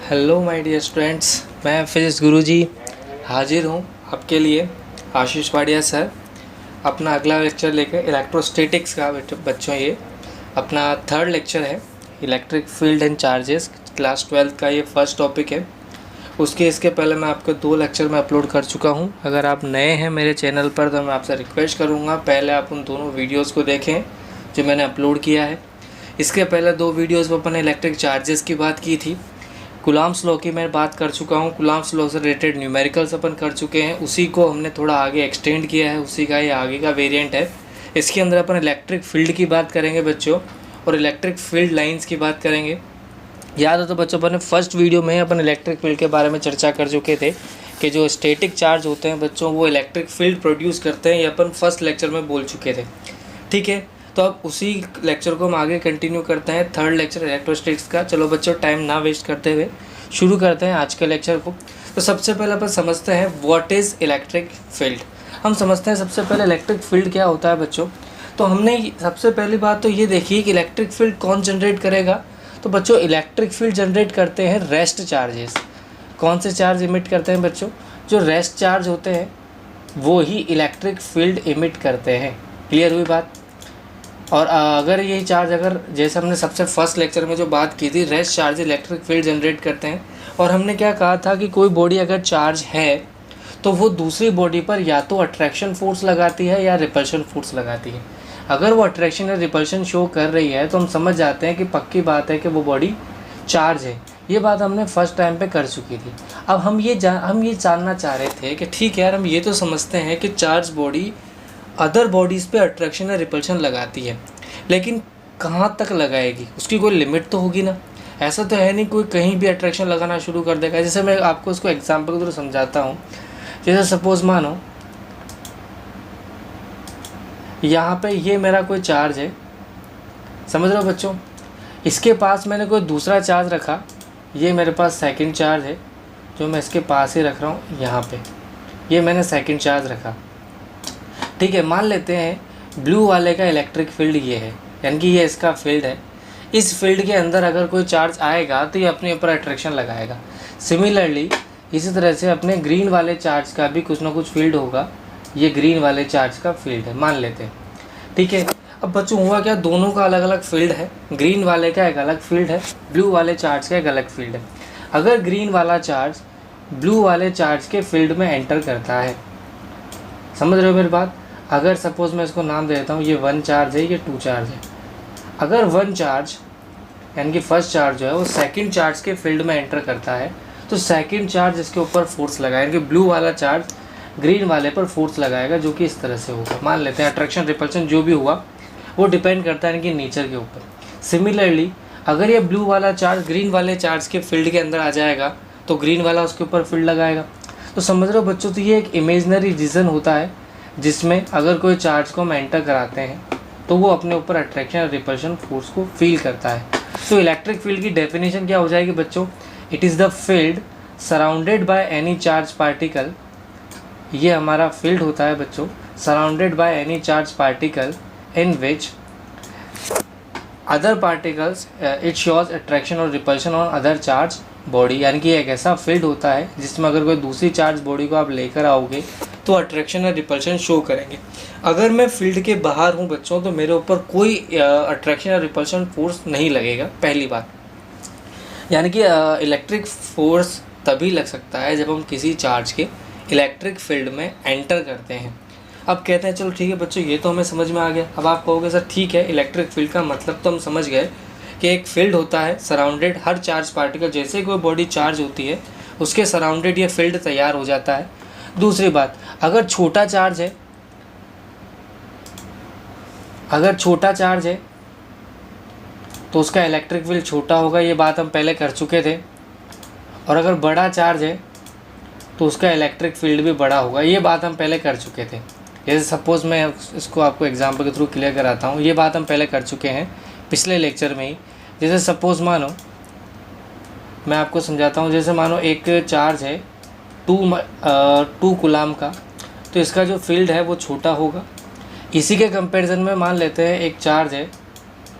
Hello my dear students, मैं physics गुरुजी हाजिर हूँ आपके लिए। आशीष वाडिया सर अपना अगला लेक्चर लेकर इलेक्ट्रोस्टैटिक्स का बच्चों ये अपना थर्ड लेक्चर है। Electric field and charges, class 12 का ये फर्स्ट टॉपिक है। इसके पहले मैं आपको 2 लेक्चर में अपलोड कर चुका हूँ। अगर आप नए हैं मेरे चैनल पर तो मैं आपसे रिक्वेस्ट करूँगा पहले आप उन दोनों वीडियोज़ को देखें जो मैंने अपलोड किया है। इसके पहले 2 वीडियोज़ में अपन इलेक्ट्रिक चार्जेस की बात की थी। कूलॉम्स लॉ की मैं बात कर चुका हूँ। कूलॉम्स लॉ से रिलेटेड न्यूमेरिकल्स अपन कर चुके हैं, उसी को हमने थोड़ा आगे एक्सटेंड किया है, उसी का ये आगे का वेरिएंट है। इसके अंदर अपन इलेक्ट्रिक फील्ड की बात करेंगे बच्चों, और इलेक्ट्रिक फील्ड लाइंस की बात करेंगे। याद हो तो बच्चों अपन फर्स्ट वीडियो में अपन इलेक्ट्रिक फील्ड के बारे में चर्चा कर चुके थे कि जो स्टैटिक चार्ज होते हैं बच्चों वो इलेक्ट्रिक फील्ड प्रोड्यूस करते हैं, ये अपन फर्स्ट लेक्चर में बोल चुके थे। ठीक है, तो अब उसी लेक्चर को हम आगे कंटिन्यू करते हैं, थर्ड लेक्चर इलेक्ट्रोस्टैटिक्स का। चलो बच्चों टाइम ना वेस्ट करते हुए शुरू करते हैं आज के लेक्चर को। तो सबसे पहले अपन समझते हैं व्हाट इज़ इलेक्ट्रिक फील्ड। हम समझते हैं सबसे पहले इलेक्ट्रिक फील्ड क्या होता है बच्चों। तो हमने सबसे पहली बात तो ये देखी कि इलेक्ट्रिक फील्ड कौन जनरेट करेगा। तो बच्चों इलेक्ट्रिक फील्ड जनरेट करते हैं रेस्ट चार्जेस। कौन से चार्ज इमिट करते हैं बच्चों? जो रेस्ट चार्ज होते हैं वो ही इलेक्ट्रिक फील्ड इमिट करते हैं। क्लियर हुई बात? और अगर यही चार्ज जैसे हमने सबसे फर्स्ट लेक्चर में जो बात की थी, rest charge electric field generate करते हैं। और हमने क्या कहा था कि कोई बॉडी अगर चार्ज है तो वो दूसरी बॉडी पर या तो अट्रैक्शन फोर्स लगाती है या रिपल्शन फोर्स लगाती है। अगर वो अट्रैक्शन या रिपल्शन शो कर रही है तो हम समझ जाते हैं कि पक्की बात है कि वो बॉडी चार्ज है। ये बात हमने फर्स्ट टाइम पे कर चुकी थी। अब हम ये जानना चाह रहे थे कि ठीक है यार, हम ये तो समझते हैं कि चार्ज बॉडी अदर बॉडीज़ पे अट्रैक्शन या रिपल्शन लगाती है, लेकिन कहाँ तक लगाएगी, उसकी कोई लिमिट तो होगी ना। ऐसा तो है नहीं कोई कहीं भी अट्रैक्शन लगाना शुरू कर देगा। जैसे मैं आपको इसको एग्जांपल के थ्रू समझाता हूँ। जैसे सपोज मानो यहाँ पे ये मेरा कोई चार्ज है, समझ रहे हो बच्चों। इसके पास मैंने कोई दूसरा चार्ज रखा, ये मेरे पास सेकंड चार्ज है जो मैं इसके पास ही रख रहा हूँ। यहाँ पे ये मैंने सेकंड चार्ज रखा, ठीक है। मान लेते हैं ब्लू वाले का इलेक्ट्रिक फील्ड ये है, यानी कि ये इसका फील्ड है। इस फील्ड के अंदर अगर कोई चार्ज आएगा तो ये अपने ऊपर अट्रैक्शन लगाएगा। सिमिलरली इसी तरह से अपने ग्रीन वाले चार्ज का भी कुछ ना कुछ फील्ड होगा। ये ग्रीन वाले चार्ज का फील्ड है मान लेते हैं, ठीक है। अब बच्चों हुआ क्या, दोनों का अलग अलग फील्ड है। ग्रीन वाले का एक अलग फील्ड है, ब्लू वाले चार्ज का एक अलग फील्ड है। अगर ग्रीन वाला चार्ज ब्लू वाले चार्ज के फील्ड में एंटर करता है, समझ रहे हो मेरी बात। अगर सपोज मैं इसको नाम दे देता हूँ, ये 1 चार्ज है, ये 2 चार्ज है। अगर 1 चार्ज यानी कि फर्स्ट चार्ज जो है वो सेकंड चार्ज के फील्ड में एंटर करता है तो सेकंड चार्ज इसके ऊपर फोर्स लगाएगा, कि ब्लू वाला चार्ज ग्रीन वाले पर फोर्स लगाएगा, जो कि इस तरह से होगा। मान लेते हैं अट्रैक्शन रिपल्शन जो भी हुआ वो डिपेंड करता है इनकी नेचर के ऊपर। सिमिलरली अगर ये ब्लू वाला चार्ज ग्रीन वाले चार्ज के फील्ड के अंदर आ जाएगा तो ग्रीन वाला उसके ऊपर फील्ड लगाएगा। तो समझ रहे हो बच्चों, तो ये एक इमेजनरी रीजन होता है जिसमें अगर कोई चार्ज को हम एंटर कराते हैं तो वो अपने ऊपर अट्रैक्शन और रिपल्शन फोर्स को फील करता है। तो इलेक्ट्रिक फील्ड की डेफिनेशन क्या हो जाएगी बच्चों? It is the field surrounded by any charge particle. ये हमारा फील्ड होता है बच्चों, surrounded by any charge particle in which other particles it shows attraction और repulsion on other charge body. यानी कि एक ऐसा फील्ड होता है जिसमें अगर कोई दूसरी चार्ज बॉडी को आप लेकर आओगे तो अट्रैक्शन और रिपल्शन शो करेंगे। अगर मैं फील्ड के बाहर हूँ बच्चों तो मेरे ऊपर कोई अट्रैक्शन और रिपल्शन फोर्स नहीं लगेगा, पहली बात। यानी कि इलेक्ट्रिक फोर्स तभी लग सकता है जब हम किसी चार्ज के इलेक्ट्रिक फील्ड में एंटर करते हैं। अब कहते हैं चलो ठीक है बच्चों, ये तो हमें समझ में आ गया। अब आप कहोगे सर ठीक है, इलेक्ट्रिक फील्ड का मतलब तो हम समझ गए कि एक फील्ड होता है सराउंडेड हर चार्ज पार्टिकल, जैसे कोई बॉडी चार्ज होती है उसके सराउंडेड ये फील्ड तैयार हो जाता है। दूसरी बात, अगर छोटा चार्ज है तो उसका इलेक्ट्रिक फील्ड छोटा होगा, ये बात हम पहले कर चुके थे। और अगर बड़ा चार्ज है तो उसका इलेक्ट्रिक फील्ड भी बड़ा होगा, ये बात हम पहले कर चुके थे। जैसे सपोज़ मैं इसको आपको एग्जांपल के थ्रू क्लियर कराता हूँ, ये बात हम पहले कर चुके हैं पिछले लेक्चर में ही। जैसे सपोज़ मानो मैं आपको समझाता हूँ, जैसे मानो एक चार्ज है 2 कूलम का, तो इसका जो फील्ड है वो छोटा होगा। इसी के कंपैरिजन में मान लेते हैं एक चार्ज है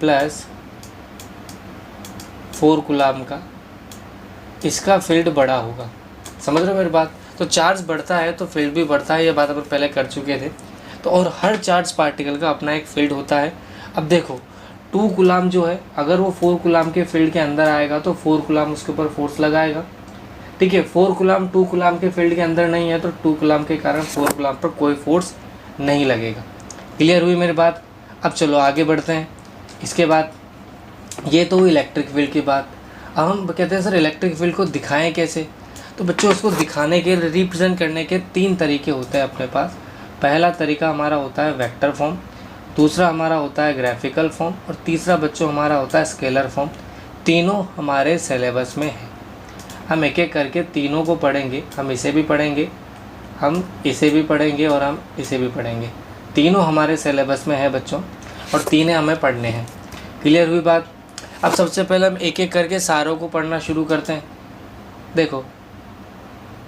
+4 कूलम का, इसका फील्ड बड़ा होगा। समझ रहे हो मेरी बात? तो चार्ज बढ़ता है तो फील्ड भी बढ़ता है, ये बात अपन पहले कर चुके थे। तो और हर चार्ज पार्टिकल का अपना एक फील्ड होता है। अब देखो 2 कूलाम जो है, अगर वो 4 कूलाम के फील्ड के अंदर आएगा तो 4 कूलाम उसके ऊपर फोर्स लगाएगा। ठीक है, 4 कूलाम 2 कूलाम के फील्ड के अंदर नहीं है तो 2 कूलाम के कारण 4 कूलाम पर कोई फोर्स नहीं लगेगा। क्लियर हुई मेरी बात? अब चलो आगे बढ़ते हैं। इसके बाद ये तो हुई इलेक्ट्रिक फील्ड की बात। अब हम कहते हैं सर इलेक्ट्रिक फील्ड को दिखाएं कैसे? तो बच्चों उसको दिखाने के, रिप्रेजेंट करने के 3 तरीके होते हैं अपने पास। पहला तरीका हमारा होता है वेक्टर फॉर्म, दूसरा हमारा होता है ग्राफिकल फॉर्म और तीसरा बच्चों हमारा होता है स्केलर फॉर्म। तीनों हमारे सिलेबस में है। हम एक एक करके तीनों को पढ़ेंगे। हम इसे भी पढ़ेंगे, हम इसे भी पढ़ेंगे और हम इसे भी पढ़ेंगे। तीनों हमारे सिलेबस में है बच्चों और तीनों हमें पढ़ने हैं। क्लियर हुई बात? अब सबसे पहले हम एक एक करके सारों को पढ़ना शुरू करते हैं। देखो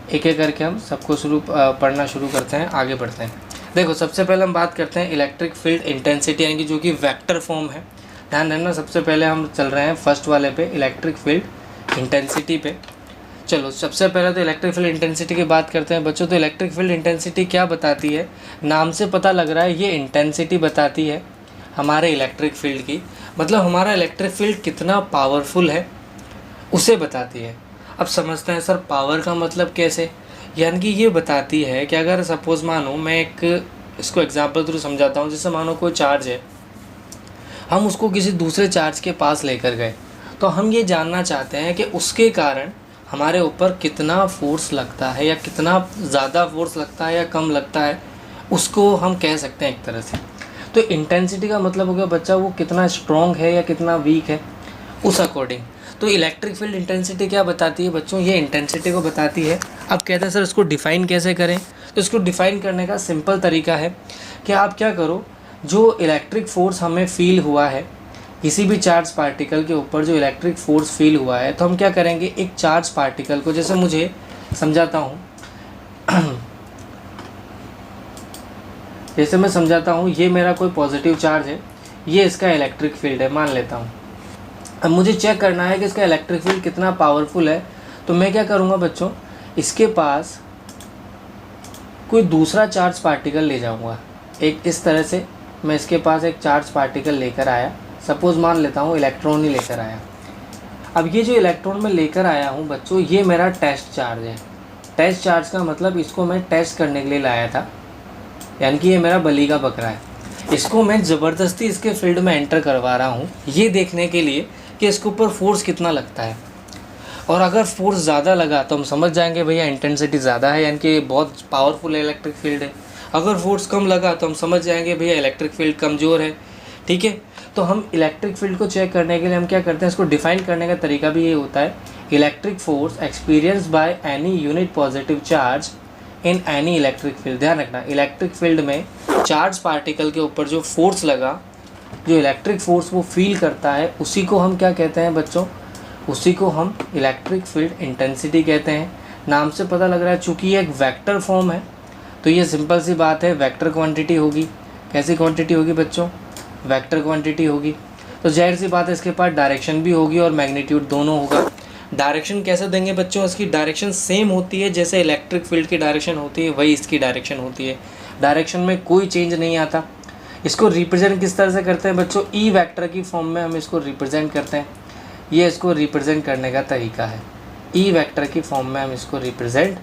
एक एक करके हम सबको पढ़ना शुरू करते हैं, आगे बढ़ते हैं। देखो सबसे पहले हम बात करते हैं इलेक्ट्रिक फील्ड इंटेंसिटी, यानी कि जो कि वेक्टर फॉर्म है। ध्यान रखना, सबसे पहले हम चल रहे हैं फर्स्ट वाले पे, इलेक्ट्रिक फील्ड इंटेंसिटी पे। चलो सबसे पहले तो इलेक्ट्रिक फील्ड इंटेंसिटी की बात करते हैं बच्चों। तो इलेक्ट्रिक फील्ड इंटेंसिटी क्या बताती है? नाम से पता लग रहा है ये इंटेंसिटी बताती है हमारे इलेक्ट्रिक फील्ड की, मतलब हमारा इलेक्ट्रिक फील्ड कितना पावरफुल है उसे बताती है। अब समझते हैं सर पावर का मतलब कैसे? यानी कि ये बताती है कि अगर सपोज़ मानो मैं एक इसको एग्जांपल थ्रू समझाता हूँ। जैसे मानो कोई चार्ज है, हम उसको किसी दूसरे चार्ज के पास लेकर गए, तो हम ये जानना चाहते हैं कि उसके कारण हमारे ऊपर कितना फोर्स लगता है, या कितना ज़्यादा फोर्स लगता है या कम लगता है, उसको हम कह सकते हैं एक तरह से। तो इंटेंसिटी का मतलब हो गया बच्चा वो कितना स्ट्रॉन्ग है या कितना वीक है, उस अकॉर्डिंग। तो इलेक्ट्रिक फील्ड इंटेंसिटी क्या बताती है बच्चों? ये इंटेंसिटी को बताती है। अब कहते हैं सर इसको डिफ़ाइन कैसे करें? तो इसको डिफ़ाइन करने का सिंपल तरीका है कि आप क्या करो, जो इलेक्ट्रिक फोर्स हमें फील हुआ है किसी भी चार्ज पार्टिकल के ऊपर, जो इलेक्ट्रिक फोर्स फील हुआ है, तो हम क्या करेंगे, एक चार्ज पार्टिकल को, जैसे मुझे समझाता हूँ जैसे मैं समझाता हूँ, ये मेरा कोई पॉजिटिव चार्ज है, ये इसका इलेक्ट्रिक फील्ड है मान लेता हूँ। अब मुझे चेक करना है कि इसका इलेक्ट्रिक फील्ड कितना पावरफुल है। तो मैं क्या करूँगा बच्चों, इसके पास कोई दूसरा चार्ज पार्टिकल ले जाऊँगा। एक इस तरह से मैं इसके पास एक चार्ज पार्टिकल लेकर आया, सपोज़ मान लेता हूँ इलेक्ट्रॉन ही लेकर आया। अब ये जो इलेक्ट्रॉन मैं लेकर आया हूँ बच्चों, ये मेरा टेस्ट चार्ज है। टेस्ट चार्ज का मतलब इसको मैं टेस्ट करने के लिए लाया था, यानी कि ये मेरा बलि का बकरा है। इसको मैं ज़बरदस्ती इसके फील्ड में एंटर करवा रहा हूँ, ये देखने के लिए कि इसके ऊपर फोर्स कितना लगता है। और अगर फोर्स ज़्यादा लगा तो हम समझ जाएंगे भैया इंटेंसिटी ज़्यादा है, यानी कि बहुत पावरफुल इलेक्ट्रिक फील्ड है। अगर फोर्स कम लगा तो हम समझ जाएंगे भैया इलेक्ट्रिक फील्ड कमज़ोर है। ठीक है, तो हम इलेक्ट्रिक फील्ड को चेक करने के लिए हम क्या करते हैं, इसको डिफाइन करने का तरीका भी ये होता है, electric force experience by any unit positive charge in any electric field. ध्यान रखना, इलेक्ट्रिक फील्ड में चार्ज पार्टिकल के ऊपर जो फोर्स लगा, जो इलेक्ट्रिक फोर्स वो फील करता है, उसी को हम क्या कहते हैं बच्चों, उसी को हम इलेक्ट्रिक फील्ड इंटेंसिटी कहते हैं। नाम से पता लग रहा है चूँकि ये एक वेक्टर फॉर्म है, तो ये सिंपल सी बात है, वेक्टर क्वांटिटी होगी। कैसी क्वांटिटी होगी बच्चों? वेक्टर क्वांटिटी होगी। तो जाहिर सी बात है इसके पास डायरेक्शन भी होगी और मैग्नीट्यूड दोनों होगा। डायरेक्शन कैसे देंगे बच्चों? इसकी डायरेक्शन सेम होती है, जैसे इलेक्ट्रिक फील्ड की डायरेक्शन होती है वही इसकी डायरेक्शन होती है। डायरेक्शन में कोई चेंज नहीं आता। इसको रिप्रेजेंट किस तरह से करते हैं बच्चों? ई वेक्टर की फॉर्म में हम इसको रिप्रेजेंट करते हैं। ये इसको रिप्रेजेंट करने का तरीका है, ई वेक्टर की फॉर्म में हम इसको रिप्रेजेंट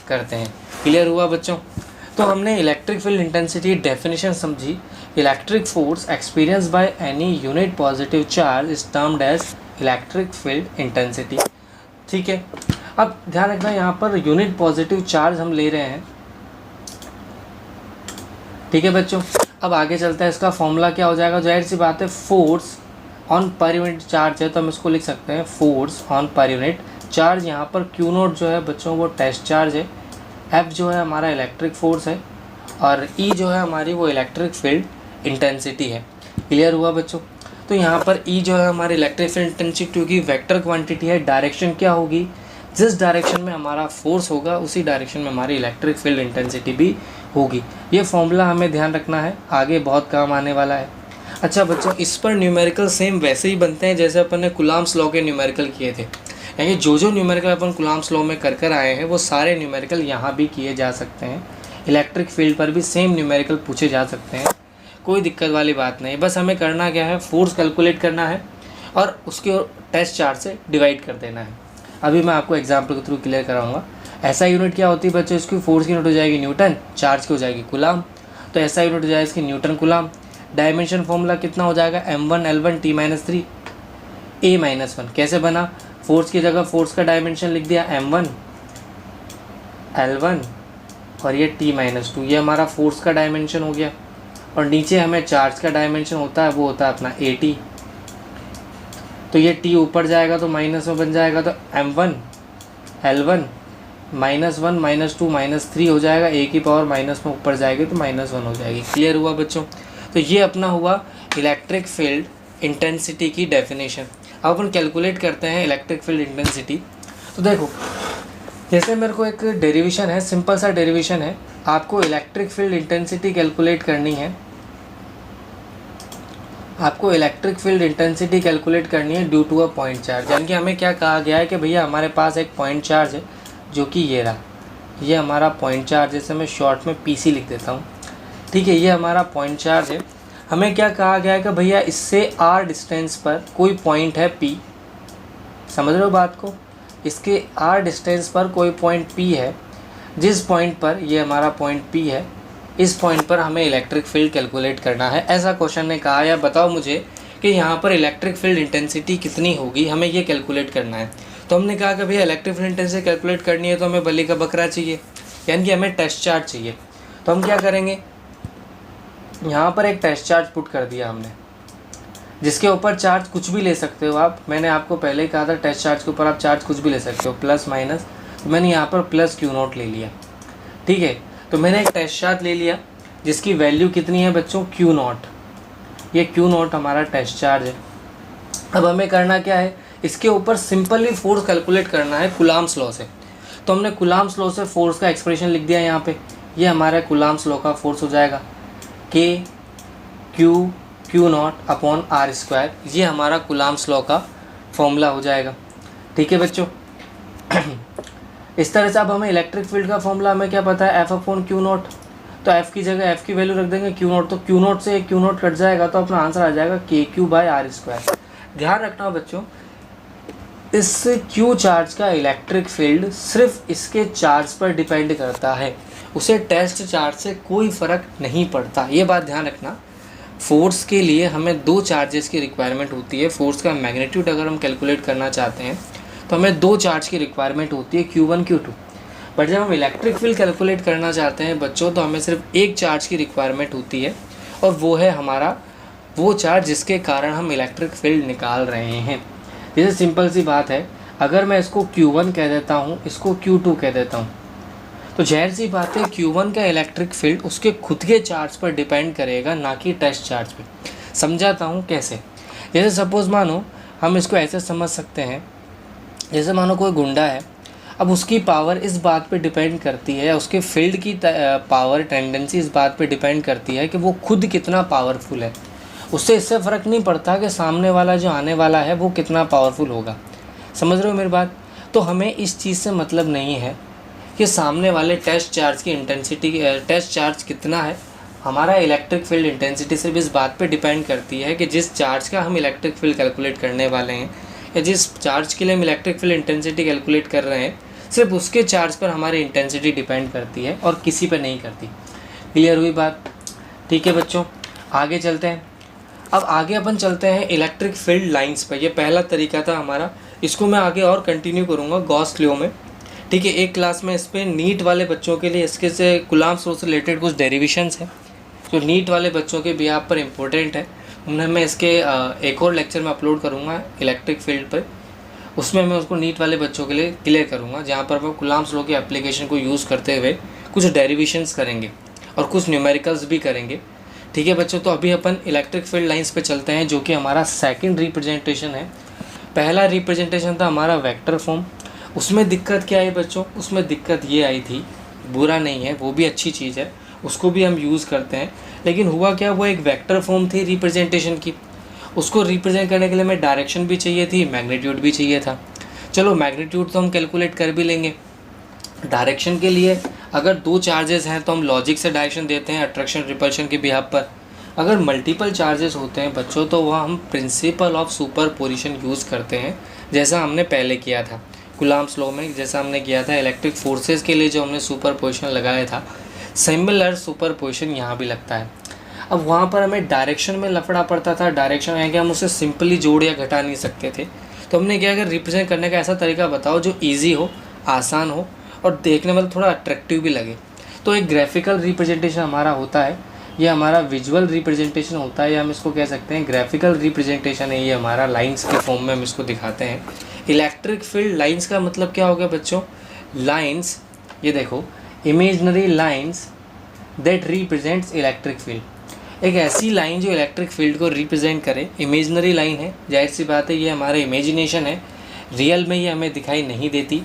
करते हैं। क्लियर हुआ बच्चों? तो हमने इलेक्ट्रिक फील्ड इंटेंसिटी डेफिनेशन समझी। Electric force experience by any unit positive charge is termed as electric field intensity. ठीक है, अब ध्यान रखना यहाँ पर यूनिट पॉजिटिव चार्ज हम ले रहे हैं। ठीक है बच्चों, अब आगे चलता है। इसका फॉर्मूला क्या हो जाएगा? जाहिर सी बात है, force on per unit charge है तो हम इसको लिख सकते हैं force on per unit charge. यहाँ पर क्यू नोट जो है बच्चों वो टेस्ट चार्ज है, एफ जो है हमारा इलेक्ट्रिक फोर्स है और ई जो है हमारी वो इलेक्ट्रिक फील्ड इंटेंसिटी है। क्लियर हुआ बच्चों? तो यहाँ पर ई जो है हमारी इलेक्ट्रिक फील्ड इंटेंसिटी क्योंकि वेक्टर क्वांटिटी है, डायरेक्शन क्या होगी, जिस डायरेक्शन में हमारा फोर्स होगा उसी डायरेक्शन में हमारी इलेक्ट्रिक फील्ड इंटेंसिटी भी होगी। ये फॉर्मूला हमें ध्यान रखना है, आगे बहुत काम आने वाला है। अच्छा बच्चों, इस पर न्यूमेरिकल सेम वैसे ही बनते हैं जैसे अपन ने कूलॉम्स लॉ के न्यूमेरिकल किए थे, यानी जो जो न्यूमेरिकल अपन कूलम्ब्स लॉ में कर आए हैं वो सारे न्यूमेरिकल यहाँ भी किए जा सकते हैं। इलेक्ट्रिक फील्ड पर भी सेम न्यूमेरिकल पूछे जा सकते हैं, कोई दिक्कत वाली बात नहीं। बस हमें करना क्या है, फोर्स कैलकुलेट करना है और उसके टेस्ट चार्ज से डिवाइड कर देना है। अभी मैं आपको एग्जाम्पल के थ्रू क्लियर कराऊंगा। ऐसा यूनिट क्या होती है बच्चों, इसकी फोर्स की यूनिट हो जाएगी न्यूटन, चार्ज की हो जाएगी कूलम्ब। तो ऐसा यूनिट हो जाएगा इसकी न्यूटन कूलम्ब। डायमेंशन फॉर्मूला कितना हो जाएगा, m1 L1 T-3 A-1। कैसे बना, फोर्स की जगह फोर्स का डायमेंशन लिख दिया m1 L1 और ये T-2, ये हमारा फोर्स का डायमेंशन हो गया। और नीचे हमें चार्ज का डायमेंशन होता है, वो होता है अपना AT। तो ये T ऊपर जाएगा तो माइनस में बन जाएगा, तो m1 L1 -1 -2 -3 हो जाएगा, A की पावर माइनस में ऊपर जाएगी तो -1 हो जाएगी। क्लियर हुआ बच्चों। तो ये अपना हुआ इलेक्ट्रिक फील्ड इंटेंसिटी की डेफिनेशन। अब अपन कैलकुलेट करते हैं इलेक्ट्रिक फील्ड इंटेंसिटी। तो देखो, जैसे मेरे को एक डेरिवेशन है, सिंपल सा डेरिवेशन है, आपको इलेक्ट्रिक फील्ड इंटेंसिटी कैलकुलेट करनी है। आपको इलेक्ट्रिक फील्ड इंटेंसिटी कैलकुलेट करनी है due to a point charge. यानी कि हमें क्या कहा गया है कि भैया हमारे पास एक पॉइंट चार्ज है जो कि ये रहा, ये हमारा पॉइंट चार्ज, जैसे मैं शॉर्ट में PC लिख देता हूँ, ठीक है। ये हमारा पॉइंट चार्ज है। हमें क्या कहा गया है कि भैया इससे R डिस्टेंस पर कोई पॉइंट है P, समझ रहे हो बात को, इसके R डिस्टेंस पर कोई पॉइंट P है, जिस पॉइंट पर, ये हमारा पॉइंट P है, इस पॉइंट पर हमें इलेक्ट्रिक फील्ड कैलकुलेट करना है। ऐसा क्वेश्चन ने कहा, या बताओ मुझे कि यहाँ पर इलेक्ट्रिक फील्ड इंटेंसिटी कितनी होगी, हमें ये कैलकुलेट करना है। तो हमने कहा कि भैया इलेक्ट्रिक फील्ड इंटेंसिटी कैलकुलेट करनी है तो हमें बलि का बकरा चाहिए, यानी कि हमें टेस्ट चार्ज चाहिए। तो हम क्या करेंगे, यहाँ पर एक टेस्ट चार्ज पुट कर दिया हमने, जिसके ऊपर चार्ज कुछ भी ले सकते हो आप। मैंने आपको पहले ही कहा था टेस्ट चार्ज के ऊपर आप चार्ज कुछ भी ले सकते हो, प्लस माइनस। तो मैंने यहाँ पर प्लस Q0 ले लिया, ठीक है। तो मैंने एक टेस्ट चार्ज ले लिया जिसकी वैल्यू कितनी है बच्चों, Q0। ये Q0 हमारा टेस्ट चार्ज है। अब हमें करना क्या है, इसके ऊपर सिंपली फोर्स कैलकुलेट करना है कूलम्ब्स लॉ से। तो हमने कूलम्ब्स लॉ से फोर्स का एक्सप्रेशन लिख दिया यहाँ पे। ये हमारा कूलम्ब्स लॉ का फोर्स हो जाएगा K Q0 अपॉन R²। ये हमारा कूलम्ब्स लॉ का फॉर्मूला हो जाएगा, ठीक है बच्चों। इस तरह से अब हमें इलेक्ट्रिक फील्ड का फॉर्मूला हमें क्या पता है, F अपॉन Q0। तो F की जगह F की वैल्यू रख देंगे Q0, तो Q0 से Q0 कट जाएगा तो अपना आंसर आ जाएगा KQ/R²। ध्यान रखना बच्चों, इस Q चार्ज का इलेक्ट्रिक फील्ड सिर्फ इसके चार्ज पर डिपेंड करता है, उसे टेस्ट चार्ज से कोई फ़र्क नहीं पड़ता। ये बात ध्यान रखना। फोर्स के लिए हमें दो चार्जेस की रिक्वायरमेंट होती है। फोर्स का मैग्नीट्यूड अगर हम कैलकुलेट करना चाहते हैं तो हमें दो चार्ज की रिक्वायरमेंट होती है, Q1 Q2। बट जब हम इलेक्ट्रिक फील्ड कैलकुलेट करना चाहते हैं बच्चों, तो हमें सिर्फ एक चार्ज की रिक्वायरमेंट होती है, और वो है हमारा वो चार्ज जिसके कारण हम इलेक्ट्रिक फील्ड निकाल रहे हैं। जैसे सिंपल सी बात है, अगर मैं इसको Q1 कह देता हूँ, इसको Q2 कह देता हूँ, तो जाहिर सी बात है Q1 का इलेक्ट्रिक फील्ड उसके खुद के चार्ज पर डिपेंड करेगा, ना कि टेस्ट चार्ज पे। समझाता हूँ कैसे। जैसे सपोज़ मानो हम इसको ऐसे समझ सकते हैं, जैसे मानो कोई गुंडा है, अब उसकी पावर इस बात पे डिपेंड करती है, या उसके फील्ड की पावर टेंडेंसी इस बात पे डिपेंड करती है कि वो खुद कितना पावरफुल है। उससे इससे फ़र्क नहीं पड़ता कि सामने वाला जो आने वाला है वो कितना पावरफुल होगा। समझ रहे हो मेरी बात। तो हमें इस चीज़ से मतलब नहीं है कि सामने वाले टेस्ट चार्ज की इंटेंसिटी, टेस्ट चार्ज कितना है। हमारा इलेक्ट्रिक फील्ड इंटेंसिटी सिर्फ इस बात पे डिपेंड करती है कि जिस चार्ज का हम इलेक्ट्रिक फील्ड कैलकुलेट करने वाले हैं, या जिस चार्ज के लिए हम इलेक्ट्रिक फील्ड इंटेंसिटी कैलकुलेट कर रहे हैं, सिर्फ उसके चार्ज पर हमारी इंटेंसिटी डिपेंड करती है और किसी पर नहीं करती। क्लियर हुई बात, ठीक है बच्चों। आगे चलते हैं। अब आगे अपन चलते हैं इलेक्ट्रिक फील्ड लाइंस पर। ये पहला तरीका था हमारा, इसको मैं आगे और कंटिन्यू करूँगा गॉस लॉ में, ठीक है। एक क्लास में इस पर नीट वाले बच्चों के लिए इसके से कूलम्ब्स लॉ से रिलेटेड कुछ डेरिवेशंस हैं जो नीट वाले बच्चों के बिहाफ पर इम्पोर्टेंट है। उन्हें मैं इसके एक और लेक्चर में अपलोड करूँगा इलेक्ट्रिक फील्ड पर, उसमें मैं उसको नीट वाले बच्चों के लिए क्लियर करूँगा, जहाँ पर मैं कूलम्ब्स लॉ के एप्लीकेशन को यूज़ करते हुए कुछ डेरिवेशंस करेंगे और कुछ न्यूमेरिकल्स भी करेंगे, ठीक है बच्चों। तो अभी अपन इलेक्ट्रिक फील्ड लाइंस पे चलते हैं, जो कि हमारा सेकंड रिप्रेजेंटेशन है। पहला रिप्रेजेंटेशन था हमारा वेक्टर फॉर्म। उसमें दिक्कत क्या है बच्चों, उसमें दिक्कत ये आई थी, बुरा नहीं है, वो भी अच्छी चीज़ है, उसको भी हम यूज़ करते हैं। लेकिन हुआ क्या, वो एक वेक्टर फॉर्म थी रिप्रेजेंटेशन की, उसको रिप्रेजेंट करने के लिए हमें डायरेक्शन भी चाहिए थी, मैग्नीट्यूड भी चाहिए था। चलो मैग्नीट्यूड तो हम कैलकुलेट कर भी लेंगे। डायरेक्शन के लिए अगर दो चार्जेस हैं तो हम लॉजिक से डायरेक्शन देते हैं अट्रैक्शन रिपल्शन के बिहाफ पर। अगर मल्टीपल चार्जेस होते हैं बच्चों तो वह हम प्रिंसिपल ऑफ सुपरपोजिशन यूज़ करते हैं, जैसा हमने पहले किया था कूलम्ब्स लॉ में, जैसा हमने किया था इलेक्ट्रिक फोर्सेस के लिए जो हमने सुपरपोजिशन लगाया था, सिमिलर सुपरपोजिशन यहाँ भी लगता है। अब वहाँ पर हमें डायरेक्शन में लफड़ा पड़ता था, डायरेक्शन है कि हम उसे सिंपली जोड़ या घटा नहीं सकते थे। तो हमने क्या, अगर रिप्रेजेंट करने का ऐसा तरीका बताओ जो ईजी हो, आसान हो और देखने में थोड़ा अट्रैक्टिव भी लगे। तो एक ग्राफिकल रिप्रेजेंटेशन हमारा होता है, ये हमारा विजुअल रिप्रेजेंटेशन होता है, या हम इसको कह सकते हैं ग्राफिकल रिप्रेजेंटेशन है। ये हमारा लाइंस के फॉर्म में हम इसको दिखाते हैं। इलेक्ट्रिक फील्ड लाइंस का मतलब क्या हो गया बच्चों, लाइंस, ये देखो, imaginary lines that represents electric field. एक ऐसी लाइन जो इलेक्ट्रिक फील्ड को रिप्रेजेंट करे, इमेजनरी लाइन है, जाहिर सी बात है ये हमारा इमेजिनेशन है, रियल में ये हमें दिखाई नहीं देती,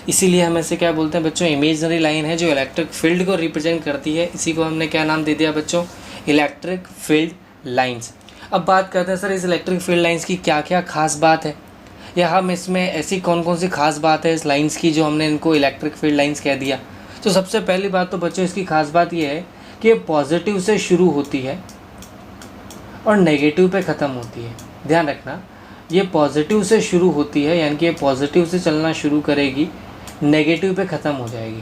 इसीलिए हम ऐसे क्या बोलते हैं बच्चों, इमेजनरी लाइन है जो इलेक्ट्रिक फील्ड को रिप्रेजेंट करती है। इसी को हमने क्या नाम दे दिया बच्चों, इलेक्ट्रिक फील्ड लाइंस। अब बात करते हैं सर इस इलेक्ट्रिक फील्ड लाइंस की क्या क्या खास बात है, या हम इसमें ऐसी कौन कौन सी खास बात है इस लाइंस की जो हमने इनको इलेक्ट्रिक फील्ड लाइंस कह दिया। तो सबसे पहली बात तो बच्चों इसकी खास बात ये है कि ये पॉजिटिव से शुरू होती है और नेगेटिव पे ख़त्म होती है। ध्यान रखना, ये पॉजिटिव से शुरू होती है, यानी कि ये पॉजिटिव से चलना शुरू करेगी, नेगेटिव पे ख़त्म हो जाएगी।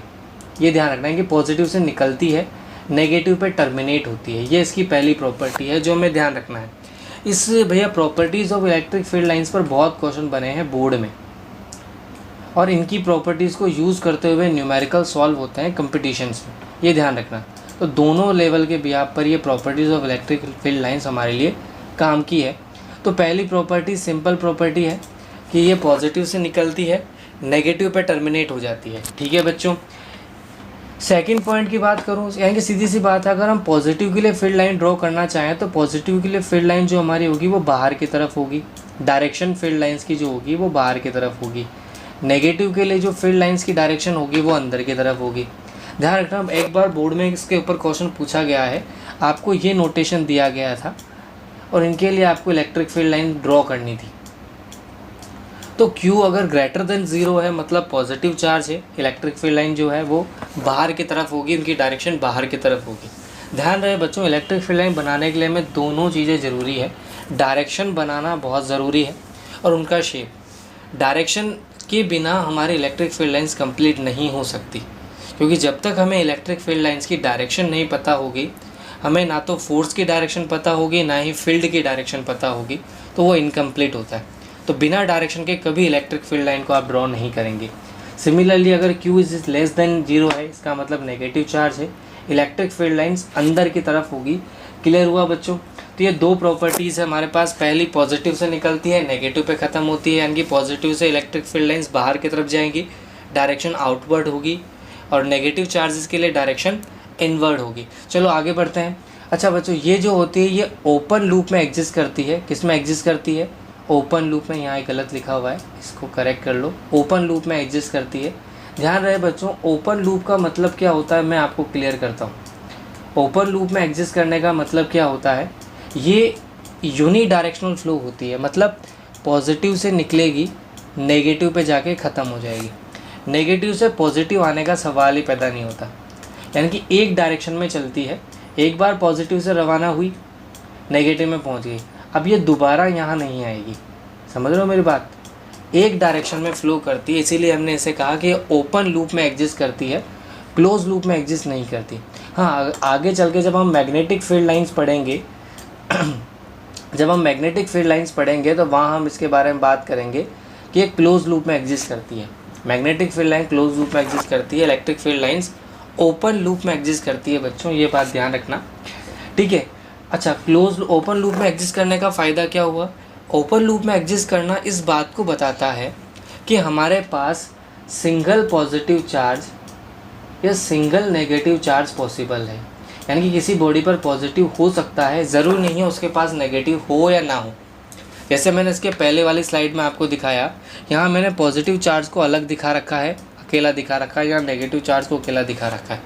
ये ध्यान रखना है कि पॉजिटिव से निकलती है, नेगेटिव पे टर्मिनेट होती है। ये इसकी पहली प्रॉपर्टी है जो हमें ध्यान रखना है। इस भैया properties of electric field lines पर बहुत क्वेश्चन बने हैं बोर्ड में, और इनकी प्रॉपर्टीज़ को यूज़ करते हुए न्यूमेरिकल सॉल्व होते हैं कंपटीशन्स में, ये ध्यान रखना। तो दोनों लेवल के बिहाफ पर ये properties of electric field lines हमारे लिए काम की है। तो पहली प्रॉपर्टी सिंपल प्रॉपर्टी है कि ये पॉजिटिव से निकलती है, नेगेटिव पे टर्मिनेट हो जाती है। ठीक है बच्चों, सेकंड पॉइंट की बात करूँ, यानी कि सीधी सी बात है, अगर हम पॉजिटिव के लिए फील्ड लाइन ड्रॉ करना चाहें तो पॉजिटिव के लिए फील्ड लाइन जो हमारी होगी वो बाहर की तरफ होगी, डायरेक्शन फील्ड लाइंस की जो होगी वो बाहर की तरफ होगी। नेगेटिव के लिए जो फील्ड लाइंस की डायरेक्शन होगी वो अंदर की तरफ होगी। ध्यान रखना, एक बार बोर्ड में इसके ऊपर क्वेश्चन पूछा गया है, आपको ये नोटेशन दिया गया था और इनके लिए आपको इलेक्ट्रिक फील्ड लाइन ड्रॉ करनी थी। तो Q अगर ग्रेटर देन 0 है मतलब पॉजिटिव चार्ज है, इलेक्ट्रिक फील्ड लाइन जो है वो बाहर की तरफ होगी, उनकी डायरेक्शन बाहर की तरफ होगी। ध्यान रहे बच्चों, इलेक्ट्रिक फील्ड लाइन बनाने के लिए हमें दोनों चीज़ें ज़रूरी है, डायरेक्शन बनाना बहुत ज़रूरी है और उनका शेप। डायरेक्शन के बिना हमारी इलेक्ट्रिक फील्ड लाइन्स कंप्लीट नहीं हो सकती, क्योंकि जब तक हमें इलेक्ट्रिक फील्ड लाइन्स की डायरेक्शन नहीं पता होगी, हमें ना तो फोर्स की डायरेक्शन पता होगी ना ही फील्ड की डायरेक्शन पता होगी, तो वो इनकम्प्लीट होता है। तो बिना डायरेक्शन के कभी इलेक्ट्रिक फील्ड लाइन को आप ड्रॉ नहीं करेंगे। सिमिलरली अगर Q इज लेस देन 0 है, इसका मतलब नेगेटिव चार्ज है, इलेक्ट्रिक फील्ड लाइंस अंदर की तरफ होगी। क्लियर हुआ बच्चों? तो ये दो प्रॉपर्टीज़ है हमारे पास, पहली पॉजिटिव से निकलती है, नेगेटिव पे ख़त्म होती है, यानी कि पॉजिटिव से इलेक्ट्रिक फील्ड लाइंस बाहर की तरफ जाएंगी, डायरेक्शन आउटवर्ड होगी, और नेगेटिव चार्जेस के लिए डायरेक्शन इनवर्ड होगी। चलो आगे बढ़ते हैं। अच्छा बच्चों, ये जो होती है ये ओपन लूप में एग्जिस्ट करती है। किस में एग्जिस्ट करती है? ओपन लूप में। यहाँ एक गलत लिखा हुआ है, इसको करेक्ट कर लो। ओपन लूप में एग्जिस्ट करती है। ध्यान रहे बच्चों, ओपन लूप का मतलब क्या होता है मैं आपको क्लियर करता हूँ। ओपन लूप में एग्जिस्ट करने का मतलब क्या होता है, ये यूनी डायरेक्शनल फ्लो होती है, मतलब पॉजिटिव से निकलेगी, नेगेटिव पे जाके ख़त्म हो जाएगी। नेगेटिव से पॉजिटिव आने का सवाल ही पैदा नहीं होता, यानी कि एक डायरेक्शन में चलती है। एक बार पॉजिटिव से रवाना हुई, नेगेटिव में पहुंच गई, अब ये दोबारा यहाँ नहीं आएगी। समझ रहे हो मेरी बात? एक डायरेक्शन में फ़्लो करती है, इसीलिए हमने इसे कहा कि ओपन लूप में एग्जिस्ट करती है, क्लोज लूप में एग्जिस्ट नहीं करती। हाँ, आगे चल के जब हम मैग्नेटिक फील्ड लाइंस पढ़ेंगे तो वहाँ हम इसके बारे में बात करेंगे कि एक क्लोज लूप में एग्जिस्ट करती है। Magnetic field line close loop में एग्जिस्ट करती है, electric field lines open loop में एग्जिस्ट करती है बच्चों, ये बात ध्यान रखना, ठीक है। अच्छा, क्लोज ओपन लूप में एग्जिस्ट करने का फ़ायदा क्या हुआ? ओपन लूप में एग्जिस्ट करना इस बात को बताता है कि हमारे पास सिंगल पॉजिटिव चार्ज या सिंगल नेगेटिव चार्ज पॉसिबल है, यानी कि किसी बॉडी पर पॉजिटिव हो सकता है, ज़रूर नहीं है उसके पास नेगेटिव हो या ना हो। जैसे मैंने इसके पहले वाली स्लाइड में आपको दिखाया, यहाँ मैंने पॉजिटिव चार्ज को अलग दिखा रखा है, अकेला दिखा रखा है, या नेगेटिव चार्ज को अकेला दिखा रखा है।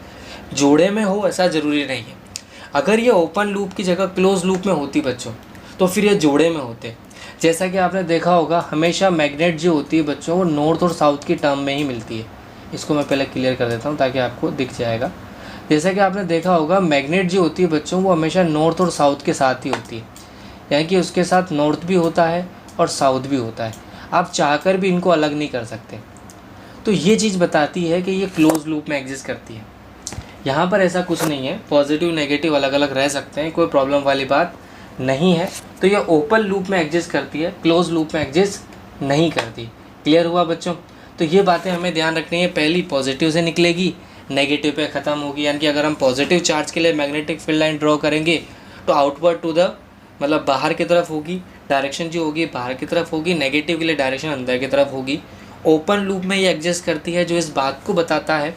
जोड़े में हो ऐसा ज़रूरी नहीं है। अगर ये ओपन लूप की जगह क्लोज लूप में होती बच्चों, तो फिर ये जोड़े में होते। जैसा कि आपने देखा होगा हमेशा मैग्नेट जो होती है बच्चों वो नॉर्थ और साउथ की टर्म में ही मिलती है। इसको मैं पहले क्लियर कर देता हूँ ताकि आपको दिख जाएगा। जैसा कि आपने देखा होगा मैग्नेट जो होती है बच्चों वो हमेशा नॉर्थ और साउथ के साथ ही होती है, यानी कि उसके साथ नॉर्थ भी होता है और साउथ भी होता है। आप चाहकर भी इनको अलग नहीं कर सकते। तो ये चीज़ बताती है कि ये क्लोज लूप में एग्जिस्ट करती है। यहाँ पर ऐसा कुछ नहीं है, पॉजिटिव नेगेटिव अलग अलग रह सकते हैं, कोई प्रॉब्लम वाली बात नहीं है। तो ये ओपन लूप में एग्जिस्ट करती है, क्लोज लूप में एग्जिस्ट नहीं करती। क्लियर हुआ बच्चों? तो ये बातें हमें ध्यान रखनी है। पहली पॉजिटिव से निकलेगी, नेगेटिव पे ख़त्म होगी। यानी कि अगर हम पॉजिटिव चार्ज के लिए मैग्नेटिक फील्ड लाइन ड्रॉ करेंगे तो आउटवर्ड टू द मतलब बाहर की तरफ होगी, डायरेक्शन जो होगी बाहर की तरफ होगी। नेगेटिव के लिए डायरेक्शन अंदर की तरफ होगी। ओपन लूप में ये एग्जिस्ट करती है, जो इस बात को बताता है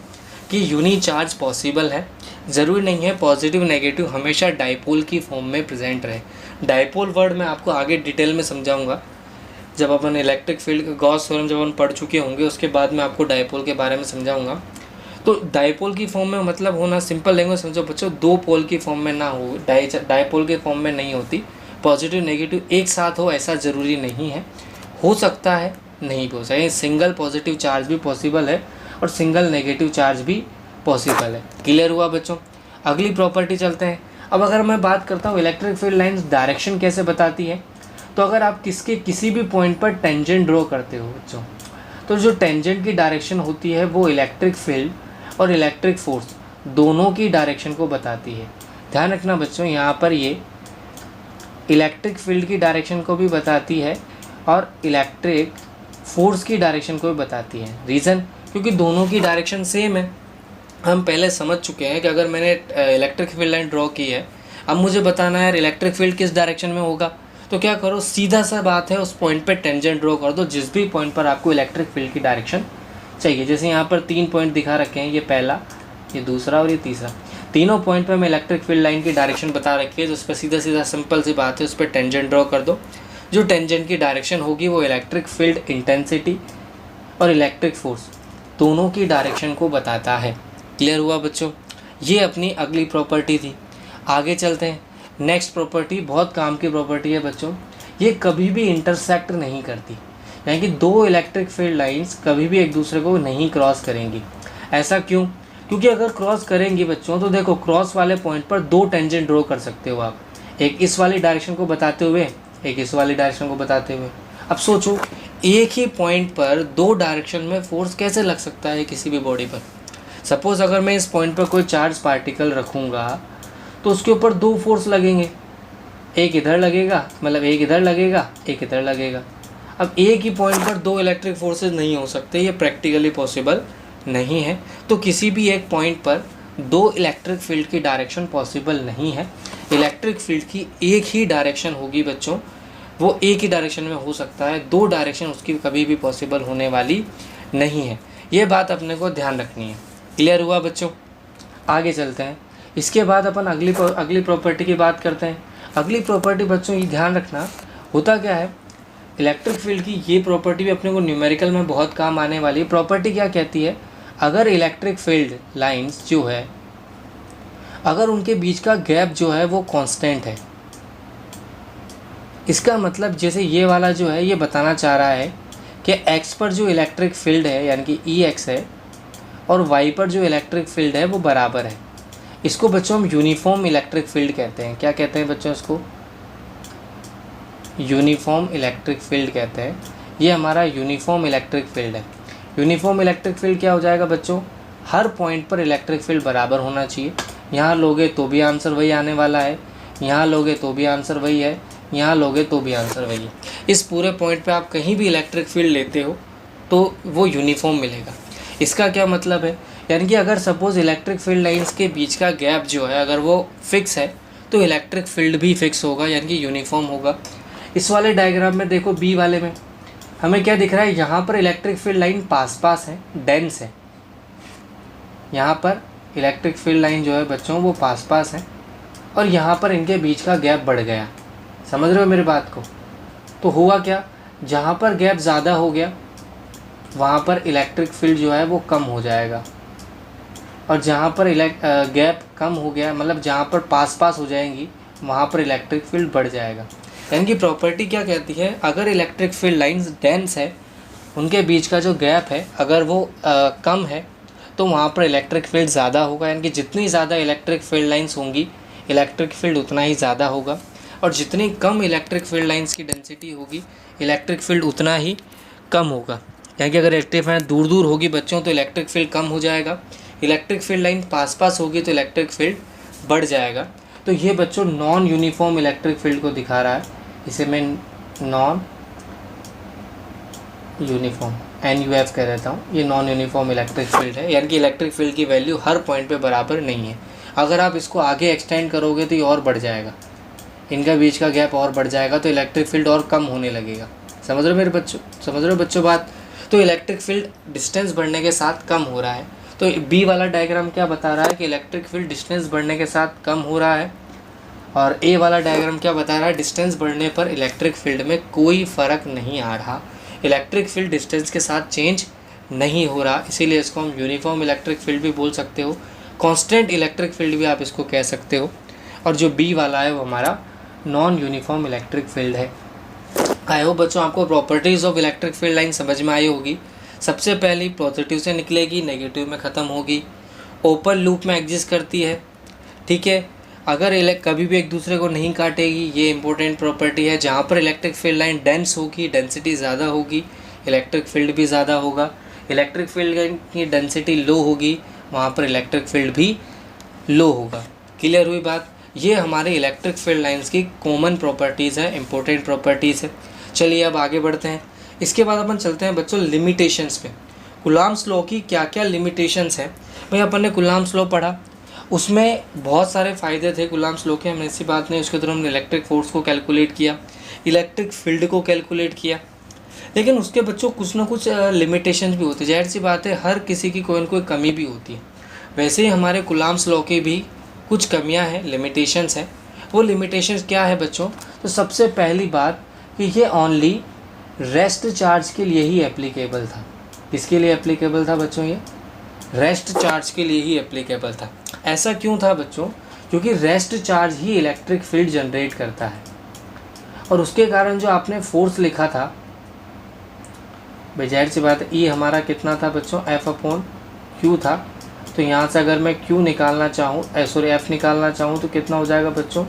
कि यूनी चार्ज पॉसिबल है। ज़रूरी नहीं है पॉजिटिव नेगेटिव हमेशा डाइपोल की फॉर्म में प्रेजेंट रहे। डाइपोल वर्ड मैं आपको आगे डिटेल में समझाऊंगा जब अपन इलेक्ट्रिक फील्ड गॉस थ्योरम जब अपन पढ़ चुके होंगे, उसके बाद मैं आपको डाइपोल के बारे में समझाऊंगा। तो डाइपोल की फॉर्म में मतलब होना, सिंपल लैंग्वेज समझो बच्चों, दो पोल की फॉर्म में ना हो, डाइपोल के फॉर्म में नहीं होती। पॉजिटिव नेगेटिव एक साथ हो ऐसा ज़रूरी नहीं है, हो सकता है नहीं भी हो सकता। सिंगल पॉजिटिव चार्ज भी पॉसिबल है और सिंगल नेगेटिव चार्ज भी पॉसिबल है। क्लियर हुआ बच्चों? अगली प्रॉपर्टी चलते हैं। अब अगर मैं बात करता हूँ इलेक्ट्रिक फील्ड लाइंस डायरेक्शन कैसे बताती है, तो अगर आप किसी भी पॉइंट पर टेंजेंट ड्रॉ करते हो बच्चों, तो जो टेंजेंट की डायरेक्शन होती है वो इलेक्ट्रिक फील्ड और इलेक्ट्रिक फोर्स दोनों की डायरेक्शन को बताती है। ध्यान रखना बच्चों, यहाँ पर ये इलेक्ट्रिक फील्ड की डायरेक्शन को भी बताती है और इलेक्ट्रिक फोर्स की डायरेक्शन को भी बताती है। रीज़न, क्योंकि दोनों की डायरेक्शन सेम है। हम पहले समझ चुके हैं कि अगर मैंने इलेक्ट्रिक फील्ड लाइन ड्रॉ की है, अब मुझे बताना है इलेक्ट्रिक फील्ड किस डायरेक्शन में होगा, तो क्या करो, सीधा सा बात है, उस पॉइंट पे टेंजेंट ड्रॉ कर दो जिस भी पॉइंट पर आपको इलेक्ट्रिक फील्ड की डायरेक्शन चाहिए। जैसे यहाँ पर 3 पॉइंट दिखा रखे हैं, ये पहला, ये दूसरा और ये तीसरा। तीनों पॉइंट पर मैं इलेक्ट्रिक फील्ड लाइन की डायरेक्शन बता रखी है, तो उस पर सीधा सीधा सिंपल सी बात है, उस पर टेंजेंट ड्रॉ कर दो। जो टेंजेंट की डायरेक्शन होगी वो इलेक्ट्रिक फील्ड इंटेंसिटी और इलेक्ट्रिक फोर्स दोनों की डायरेक्शन को बताता है। क्लियर हुआ बच्चों? ये अपनी अगली प्रॉपर्टी थी। आगे चलते हैं। नेक्स्ट प्रॉपर्टी बहुत काम की प्रॉपर्टी है बच्चों, ये कभी भी इंटरसेक्ट नहीं करती, यानी कि दो इलेक्ट्रिक फील्ड लाइंस कभी भी एक दूसरे को नहीं क्रॉस करेंगी। ऐसा क्यों? क्योंकि अगर क्रॉस करेंगी बच्चों तो देखो, क्रॉस वाले पॉइंट पर दो टेंजेंट ड्रॉ कर सकते हो आप, एक इस वाली डायरेक्शन को बताते हुए, एक इस वाली डायरेक्शन को बताते हुए। अब सोचो, एक ही पॉइंट पर दो डायरेक्शन में फोर्स कैसे लग सकता है किसी भी बॉडी पर। सपोज अगर मैं इस पॉइंट पर कोई चार्ज पार्टिकल रखूँगा तो उसके ऊपर दो फोर्स लगेंगे, एक इधर लगेगा, मतलब एक इधर लगेगा, एक इधर लगेगा। अब एक ही पॉइंट पर दो इलेक्ट्रिक फोर्सेस नहीं हो सकते, ये प्रैक्टिकली पॉसिबल नहीं है। तो किसी भी एक पॉइंट पर दो इलेक्ट्रिक फील्ड की डायरेक्शन पॉसिबल नहीं है। इलेक्ट्रिक फील्ड की एक ही डायरेक्शन होगी बच्चों, वो एक ही डायरेक्शन में हो सकता है, दो डायरेक्शन उसकी कभी भी पॉसिबल होने वाली नहीं है। ये बात अपने को ध्यान रखनी है। क्लियर हुआ बच्चों? आगे चलते हैं। इसके बाद अपन अगली प्रॉपर्टी की बात करते हैं। अगली प्रॉपर्टी बच्चों ये ध्यान रखना, होता क्या है, इलेक्ट्रिक फील्ड की ये प्रॉपर्टी भी अपने को न्यूमेरिकल में बहुत काम आने वाली है। प्रॉपर्टी क्या कहती है, अगर इलेक्ट्रिक फील्ड लाइंस जो है, अगर उनके बीच का गैप जो है वो कांस्टेंट है, इसका मतलब जैसे ये वाला जो है ये बताना चाह रहा है कि x पर जो इलेक्ट्रिक फील्ड है यानी कि Ex है और y पर जो इलेक्ट्रिक फील्ड है वो बराबर है। इसको बच्चों हम यूनिफॉर्म इलेक्ट्रिक फील्ड कहते हैं। क्या कहते हैं बच्चों? इसको यूनिफॉर्म इलेक्ट्रिक फील्ड कहते हैं। ये हमारा यूनिफॉर्म इलेक्ट्रिक फील्ड है। यूनिफॉर्म इलेक्ट्रिक फील्ड क्या हो जाएगा बच्चों? हर पॉइंट पर इलेक्ट्रिक फील्ड बराबर होना चाहिए। यहाँ लोगे तो भी आंसर वही आने वाला है, यहाँ लोगे तो भी आंसर वही है, यहाँ लोगे तो भी आंसर वही है। इस पूरे पॉइंट पे आप कहीं भी इलेक्ट्रिक फील्ड लेते हो तो वो यूनिफॉर्म मिलेगा। इसका क्या मतलब है, यानी कि अगर सपोज़ इलेक्ट्रिक फील्ड लाइंस के बीच का गैप जो है अगर वो फिक्स है तो इलेक्ट्रिक फील्ड भी फिक्स होगा, यानी कि यूनिफॉर्म होगा। इस वाले डायग्राम में देखो, बी वाले में हमें क्या दिख रहा है, यहाँ पर इलेक्ट्रिक फील्ड लाइन पास पास है, डेंस है। यहाँ पर इलेक्ट्रिक फील्ड लाइन जो है बच्चों वो पास पास है और यहाँ पर इनके बीच का गैप बढ़ गया। समझ रहे हो मेरी बात को? तो हुआ क्या, जहाँ पर गैप ज़्यादा हो गया वहाँ पर इलेक्ट्रिक फील्ड जो है वो कम हो जाएगा, और जहाँ पर गैप कम हो गया, मतलब जहाँ पर पास पास हो जाएंगी वहाँ पर इलेक्ट्रिक फील्ड बढ़ जाएगा। यानी कि प्रॉपर्टी क्या कहती है, अगर इलेक्ट्रिक फील्ड लाइंस डेंस है, उनके बीच का जो गैप है अगर वो कम है, तो वहाँ पर इलेक्ट्रिक फील्ड ज़्यादा होगा। यानी कि जितनी ज़्यादा इलेक्ट्रिक फील्ड लाइंस होंगी, इलेक्ट्रिक फील्ड उतना ही ज़्यादा होगा, और जितनी कम इलेक्ट्रिक फील्ड लाइंस की डेंसिटी होगी, इलेक्ट्रिक फील्ड उतना ही कम होगा। यानी कि अगर इलेक्ट्रिक फील्ड दूर दूर होगी बच्चों तो इलेक्ट्रिक फील्ड कम हो जाएगा, इलेक्ट्रिक फील्ड लाइन पास पास होगी तो इलेक्ट्रिक फील्ड बढ़ जाएगा। तो ये बच्चों नॉन यूनिफॉर्म इलेक्ट्रिक फील्ड को दिखा रहा है, इसे मैं नॉन यूनिफॉर्म NUF कह देता हूँ। ये नॉन यूनिफॉर्म इलेक्ट्रिक फील्ड है, यानी कि इलेक्ट्रिक फील्ड की वैल्यू हर पॉइंट पे बराबर नहीं है। अगर आप इसको आगे एक्सटेंड करोगे तो ये और बढ़ जाएगा, इनका बीच का गैप और बढ़ जाएगा, तो इलेक्ट्रिक फील्ड और कम होने लगेगा। समझ रहे हो मेरे बच्चों, समझ रहे हो बच्चों बात। तो इलेक्ट्रिक फील्ड डिस्टेंस बढ़ने के साथ कम हो रहा है। तो बी वाला डायग्राम क्या बता रहा है कि इलेक्ट्रिक फील्ड डिस्टेंस बढ़ने के साथ कम हो रहा है, और ए वाला डायग्राम क्या बता रहा है, डिस्टेंस बढ़ने पर इलेक्ट्रिक फील्ड में कोई फ़र्क नहीं आ रहा, इलेक्ट्रिक फील्ड डिस्टेंस के साथ चेंज नहीं हो रहा। इसीलिए इसको हम यूनिफॉर्म इलेक्ट्रिक फील्ड भी बोल सकते हो, कांस्टेंट इलेक्ट्रिक फील्ड भी आप इसको कह सकते हो। और जो बी वाला है वो हमारा नॉन यूनिफॉर्म इलेक्ट्रिक फील्ड है। आई होप बच्चों आपको properties of electric field line समझ में आई होगी। सबसे पहली पॉजिटिव से निकलेगी, नेगेटिव में ख़त्म होगी, ओपन लूप में एग्जिस्ट करती है, ठीक है। अगर कभी भी एक दूसरे को नहीं काटेगी, ये इंपॉर्टेंट प्रॉपर्टी है। जहाँ पर इलेक्ट्रिक फील्ड लाइन डेंस होगी, डेंसिटी ज़्यादा होगी, इलेक्ट्रिक फील्ड भी ज़्यादा होगा। इलेक्ट्रिक फील्ड की डेंसिटी लो होगी, वहाँ पर इलेक्ट्रिक फील्ड भी लो होगा। क्लियर हुई बात। ये हमारे इलेक्ट्रिक फील्ड लाइंस की कॉमन प्रॉपर्टीज़ हैं, इंपॉर्टेंट प्रॉपर्टीज़ है। चलिए अब आगे बढ़ते हैं। इसके बाद अपन चलते हैं बच्चों लिमिटेशंस पे। कूलॉम्स लॉ की क्या क्या लिमिटेशंस हैं। भाई अपन ने कूलॉम्स लॉ पढ़ा, उसमें बहुत सारे फ़ायदे थे कूलॉम्स लॉ के, हमने ऐसी बात नहीं। उसके थ्रू हमने इलेक्ट्रिक फोर्स को कैलकुलेट किया, इलेक्ट्रिक फील्ड को कैलकुलेट किया, लेकिन उसके बच्चों कुछ ना कुछ लिमिटेशंस भी होती है। जाहिर सी बात है, हर किसी की कोई ना कोई कमी भी होती है। वैसे ही हमारे कूलॉम्स लॉ की भी कुछ कमियां हैं, लिमिटेशंस हैं। वो लिमिटेशंस क्या है बच्चों, तो सबसे पहली बात कि ये ओनली रेस्ट चार्ज के लिए ही एप्लीकेबल था। किसके लिए एप्लीकेबल था बच्चों, ये रेस्ट चार्ज के लिए ही एप्लीकेबल था। ऐसा क्यों था बच्चों, क्योंकि रेस्ट चार्ज ही इलेक्ट्रिक फील्ड जनरेट करता है, और उसके कारण जो आपने फोर्स लिखा था, भाई जाहिर सी बात है ई हमारा कितना था बच्चों, F/Q था। तो यहाँ से अगर मैं Q निकालना चाहूँ, F निकालना चाहूँ तो कितना हो जाएगा बच्चों,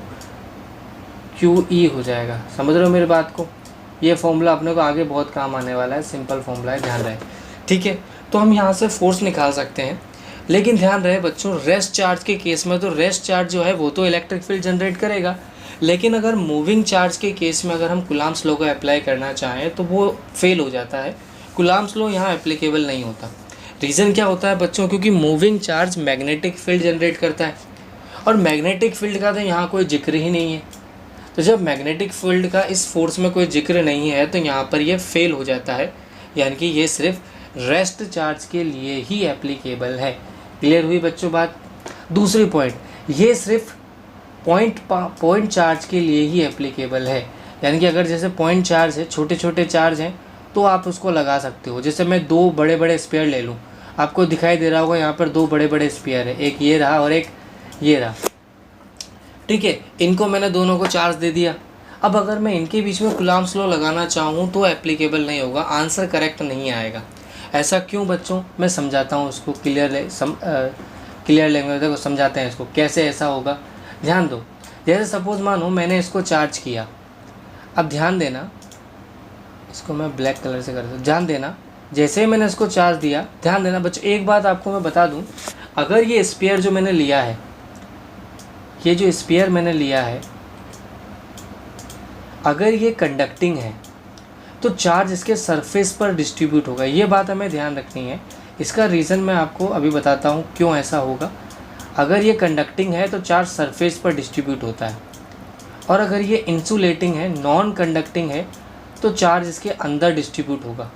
QE हो जाएगा। समझ रहे हो मेरी बात को। ये फॉर्मूला अपने को आगे बहुत काम आने वाला है, सिंपल फॉर्मूला है, ध्यान रहे, ठीक है। तो हम यहाँ से फोर्स निकाल सकते हैं, लेकिन ध्यान रहे बच्चों, रेस्ट चार्ज के केस में तो रेस्ट चार्ज जो है वो तो इलेक्ट्रिक फील्ड जनरेट करेगा, लेकिन अगर मूविंग चार्ज के केस में अगर हम कूलॉम्स लॉ को अप्लाई करना चाहें तो वो फेल हो जाता है। कूलॉम्स लॉ यहाँ एप्लीकेबल नहीं होता। रीज़न क्या होता है बच्चों, क्योंकि moving charge magnetic field generate करता है, और मैग्नेटिक फील्ड का तो यहाँ कोई जिक्र ही नहीं है। तो जब मैग्नेटिक फील्ड का इस फोर्स में कोई जिक्र नहीं है तो यहाँ पर ये फेल हो जाता है, यानी कि ये सिर्फ रेस्ट चार्ज के लिए ही एप्लीकेबल है। क्लियर हुई बच्चों बात। दूसरी पॉइंट, ये सिर्फ पॉइंट चार्ज के लिए ही एप्लीकेबल है, यानी कि अगर जैसे पॉइंट चार्ज है, छोटे छोटे चार्ज हैं, तो आप उसको लगा सकते हो। जैसे मैं दो बड़े बड़े स्फीयर ले लूँ, आपको दिखाई दे रहा होगा यहाँ पर दो बड़े बड़े स्फीयर है, एक ये रहा और एक ये रहा, ठीक है। इनको मैंने दोनों को चार्ज दे दिया। अब अगर मैं इनके बीच में कूलॉम्स लॉ लगाना चाहूँ तो एप्लीकेबल नहीं होगा, आंसर करेक्ट नहीं आएगा। ऐसा क्यों बच्चों, मैं समझाता हूँ उसको, क्लियर लैंग्वेज को समझाते हैं इसको कैसे ऐसा होगा। ध्यान दो, जैसे सपोज मानो मैंने इसको चार्ज किया, अब ध्यान देना, इसको मैं ब्लैक कलर से कर दूँ, ध्यान देना, जैसे ही मैंने इसको चार्ज दिया, ध्यान देना बच्चों, एक बात आपको मैं बता दूँ, अगर ये स्फीयर जो मैंने लिया है, ये जो स्फीयर मैंने लिया है, अगर ये कंडक्टिंग है तो चार्ज इसके सरफेस पर डिस्ट्रीब्यूट होगा। ये बात हमें ध्यान रखनी है। इसका रीज़न मैं आपको अभी बताता हूँ क्यों ऐसा होगा। अगर ये कंडक्टिंग है तो चार्ज सरफेस पर डिस्ट्रीब्यूट होता है, और अगर ये इंसुलेटिंग है, नॉन कंडक्टिंग है, तो चार्ज इसके अंदर डिस्ट्रीब्यूट होगा,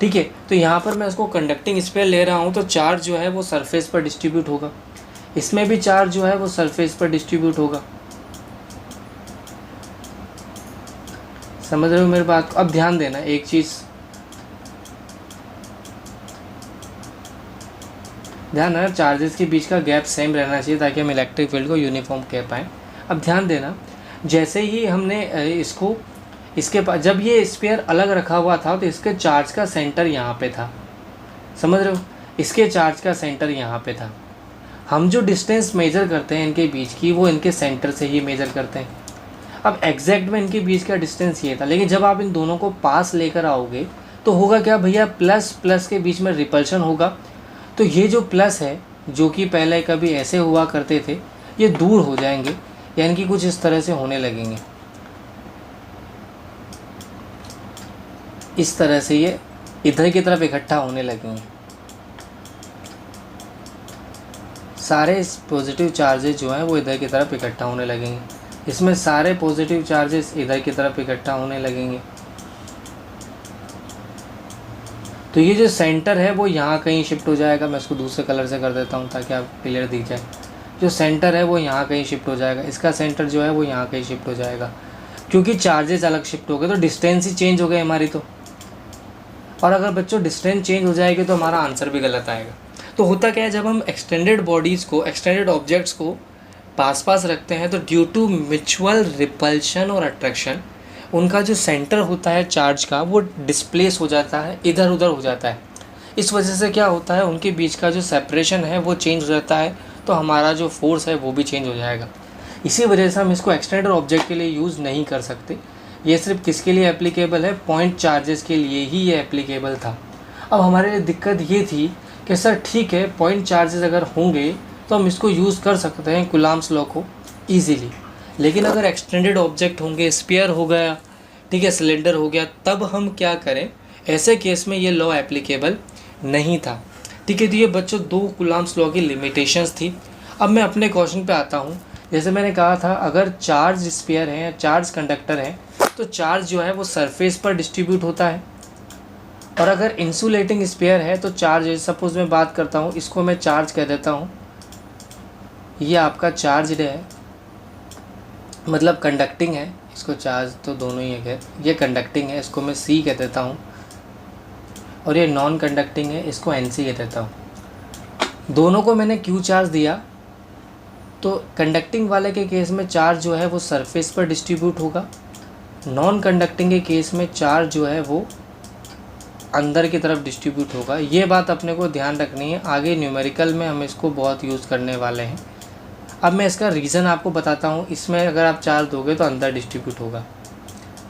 ठीक है। तो यहाँ पर मैं इसको कंडक्टिंग स्फीयर ले रहा हूँ तो चार्ज जो है वो सरफेस पर डिस्ट्रीब्यूट होगा, इसमें भी चार्ज जो है वो सरफेस पर डिस्ट्रीब्यूट होगा। समझ रहे हो मेरी बात को। अब ध्यान देना एक चीज़, ध्यान देना, चार्जेस के बीच का गैप सेम रहना चाहिए ताकि हम इलेक्ट्रिक फील्ड को यूनिफॉर्म कह पाएँ। अब ध्यान देना, जैसे ही हमने इसको इसके पास, जब ये स्पेयर अलग रखा हुआ था तो इसके चार्ज का सेंटर यहाँ पे था, समझ रहे हो, इसके चार्ज का सेंटर यहाँ पे था। हम जो डिस्टेंस मेजर करते हैं इनके बीच की, वो इनके सेंटर से ही मेजर करते हैं। अब एग्जैक्ट में इनके बीच का डिस्टेंस ये था, लेकिन जब आप इन दोनों को पास लेकर आओगे तो होगा क्या भैया, प्लस प्लस के बीच में रिपल्शन होगा। तो ये जो प्लस है, जो कि पहले कभी ऐसे हुआ करते थे, ये दूर हो जाएंगे, यानी कि कुछ इस तरह से होने लगेंगे। इस तरह से ये इधर की तरफ इकट्ठा होने लगेंगे। सारे पॉजिटिव चार्जेस जो हैं वो इधर की तरफ इकट्ठा होने लगेंगे। इसमें सारे पॉजिटिव चार्जेस इधर की तरफ इकट्ठा होने लगेंगे। तो ये जो सेंटर है वो यहाँ कहीं शिफ्ट हो जाएगा। मैं इसको दूसरे कलर से कर देता हूँ ताकि आप क्लियर दिख जाए। जो सेंटर है वो यहाँ कहीं शिफ्ट हो जाएगा, इसका सेंटर जो है वो यहाँ कहीं शिफ्ट हो जाएगा, क्योंकि चार्जेस अलग शिफ्ट हो गए तो डिस्टेंस ही चेंज हो गई हमारी। तो और अगर बच्चों डिस्टेंस चेंज हो जाएगी तो हमारा आंसर भी गलत आएगा। तो होता क्या है, जब हम एक्सटेंडेड बॉडीज़ को, एक्सटेंडेड ऑब्जेक्ट्स को पास पास रखते हैं तो ड्यू टू म्यूचुअल रिपल्शन और अट्रैक्शन उनका जो सेंटर होता है चार्ज का वो डिस्प्लेस हो जाता है, इधर उधर हो जाता है। इस वजह से क्या होता है, उनके बीच का जो सेपरेशन है वो चेंज हो जाता है, तो हमारा जो फोर्स है वो भी चेंज हो जाएगा। इसी वजह से हम इसको एक्सटेंडेड ऑब्जेक्ट के लिए यूज़ नहीं कर सकते। ये सिर्फ किसके लिए एप्लीकेबल है, पॉइंट चार्जेस के लिए ही ये एप्लीकेबल था। अब हमारे लिए दिक्कत ये थी कि सर ठीक है, पॉइंट चार्जेस अगर होंगे तो हम इसको यूज़ कर सकते हैं कुलाम्स लॉ को ईजीली, लेकिन अगर एक्सटेंडेड ऑब्जेक्ट होंगे, स्फीयर हो गया, ठीक है, सिलेंडर हो गया, तब हम क्या करें। ऐसे केस में ये लॉ एप्लीकेबल नहीं था, ठीक है। तो ये बच्चों दो कुलाम्स लॉ की लिमिटेशंस थी। अब मैं अपने क्वेश्चन पे आता हूँ। जैसे मैंने कहा था, अगर चार्ज स्फीयर है, चार्ज कंडक्टर है, तो चार्ज जो है वो सरफेस पर डिस्ट्रीब्यूट होता है। और अगर इंसुलेटिंग स्फीयर है तो चार्ज, सपोज मैं बात करता हूँ, इसको मैं चार्ज कह देता हूँ, ये आपका चार्ज है, मतलब कंडक्टिंग है, इसको चार्ज तो दोनों ही है, ये कंडक्टिंग है, इसको मैं C कह देता हूँ, और ये नॉन कंडक्टिंग है, इसको NC कह देता हूँ। दोनों को मैंने Q चार्ज दिया, तो कंडक्टिंग वाले के केस में चार्ज जो है वो सरफेस पर डिस्ट्रीब्यूट होगा, नॉन कंडक्टिंग के केस में चार्ज जो है वो अंदर की तरफ डिस्ट्रीब्यूट होगा। ये बात अपने को ध्यान रखनी है, आगे न्यूमेरिकल में हम इसको बहुत यूज़ करने वाले हैं। अब मैं इसका रीज़न आपको बताता हूँ। इसमें अगर आप चार्ज दोगे तो अंदर डिस्ट्रीब्यूट होगा,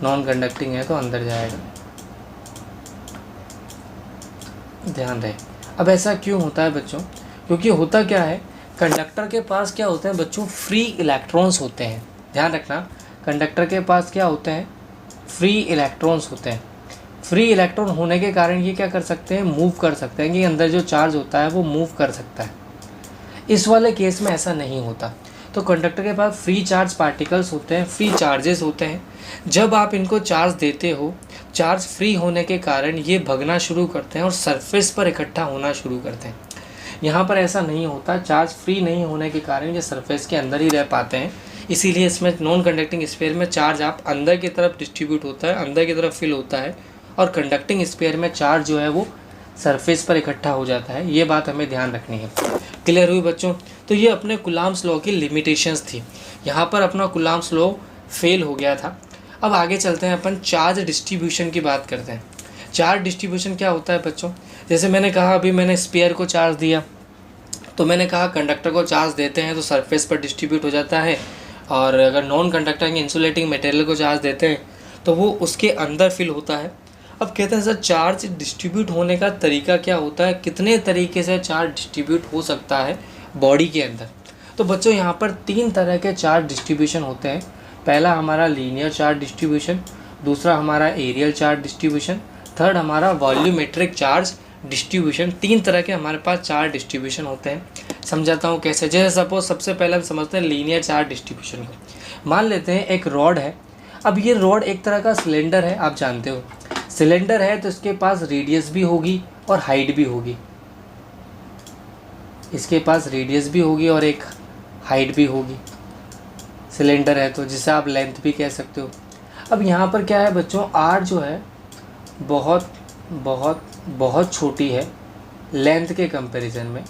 नॉन कंडक्टिंग है तो अंदर जाएगा, ध्यान रहे। अब ऐसा क्यों होता है बच्चों, क्योंकि होता क्या है, कंडक्टर के पास क्या होते हैं बच्चों, फ्री इलेक्ट्रॉन्स होते हैं। ध्यान रखना, कंडक्टर के पास क्या होते हैं, फ्री इलेक्ट्रॉन्स होते हैं। फ्री इलेक्ट्रॉन होने के कारण ये क्या कर सकते हैं, मूव कर सकते हैं, कि अंदर जो चार्ज होता है वो मूव कर सकता है। इस वाले केस में ऐसा नहीं होता। तो कंडक्टर के पास फ्री चार्ज पार्टिकल्स होते हैं, फ्री चार्जेस होते हैं। जब आप इनको चार्ज देते हो, चार्ज फ्री होने के कारण ये भगना शुरू करते हैं और सरफेस पर इकट्ठा होना शुरू करते हैं। यहाँ पर ऐसा नहीं होता, चार्ज फ्री नहीं होने के कारण ये सरफेस के अंदर ही रह पाते हैं। इसीलिए इसमें नॉन कंडक्टिंग स्फीयर में चार्ज आप अंदर की तरफ डिस्ट्रीब्यूट होता है, अंदर की तरफ फिल होता है, और कंडक्टिंग स्फीयर में चार्ज जो है वो सरफेस पर इकट्ठा हो जाता है। ये बात हमें ध्यान रखनी है। क्लियर हुई बच्चों। तो ये अपने कुलाम्स लॉ की लिमिटेशंस थी। यहाँ पर अपना कुलाम्स लॉ फेल हो गया था। अब आगे चलते हैं, अपन चार्ज डिस्ट्रीब्यूशन की बात करते हैं। चार्ज डिस्ट्रीब्यूशन क्या होता है बच्चों, जैसे मैंने कहा, अभी मैंने स्फीयर को चार्ज दिया, तो मैंने कहा कंडक्टर को चार्ज देते हैं तो सरफेस पर डिस्ट्रीब्यूट हो जाता है, और अगर नॉन कंडक्टिंग इंसुलेटिंग मटेरियल को चार्ज देते हैं तो वो उसके अंदर फिल होता है। अब कहते हैं सर चार्ज डिस्ट्रीब्यूट होने का तरीका क्या होता है, कितने तरीके से चार्ज डिस्ट्रीब्यूट हो सकता है बॉडी के अंदर। तो बच्चों यहाँ पर 3 तरह के चार्ज डिस्ट्रीब्यूशन होते हैं। पहला हमारा लीनियर चार्ज डिस्ट्रीब्यूशन, दूसरा हमारा एरियल चार्ज डिस्ट्रीब्यूशन, थर्ड हमारा वॉल्यूमेट्रिक चार्ज डिस्ट्रीब्यूशन। 3 तरह के हमारे पास चार्ज डिस्ट्रीब्यूशन होते हैं। समझाता हूँ कैसे। जैसे सपोज सबसे पहले हम समझते हैं लीनियर चार्ज डिस्ट्रीब्यूशन को। मान लेते हैं एक रॉड है। अब ये रॉड एक तरह का सिलेंडर है, आप जानते हो सिलेंडर है तो इसके पास रेडियस भी होगी और हाइट भी होगी। इसके पास रेडियस भी होगी और एक हाइट भी होगी। सिलेंडर है तो जिसे आप लेंथ भी कह सकते हो। अब यहाँ पर क्या है बच्चों, आर जो है बहुत बहुत बहुत छोटी है लेंथ के कंपैरिजन में।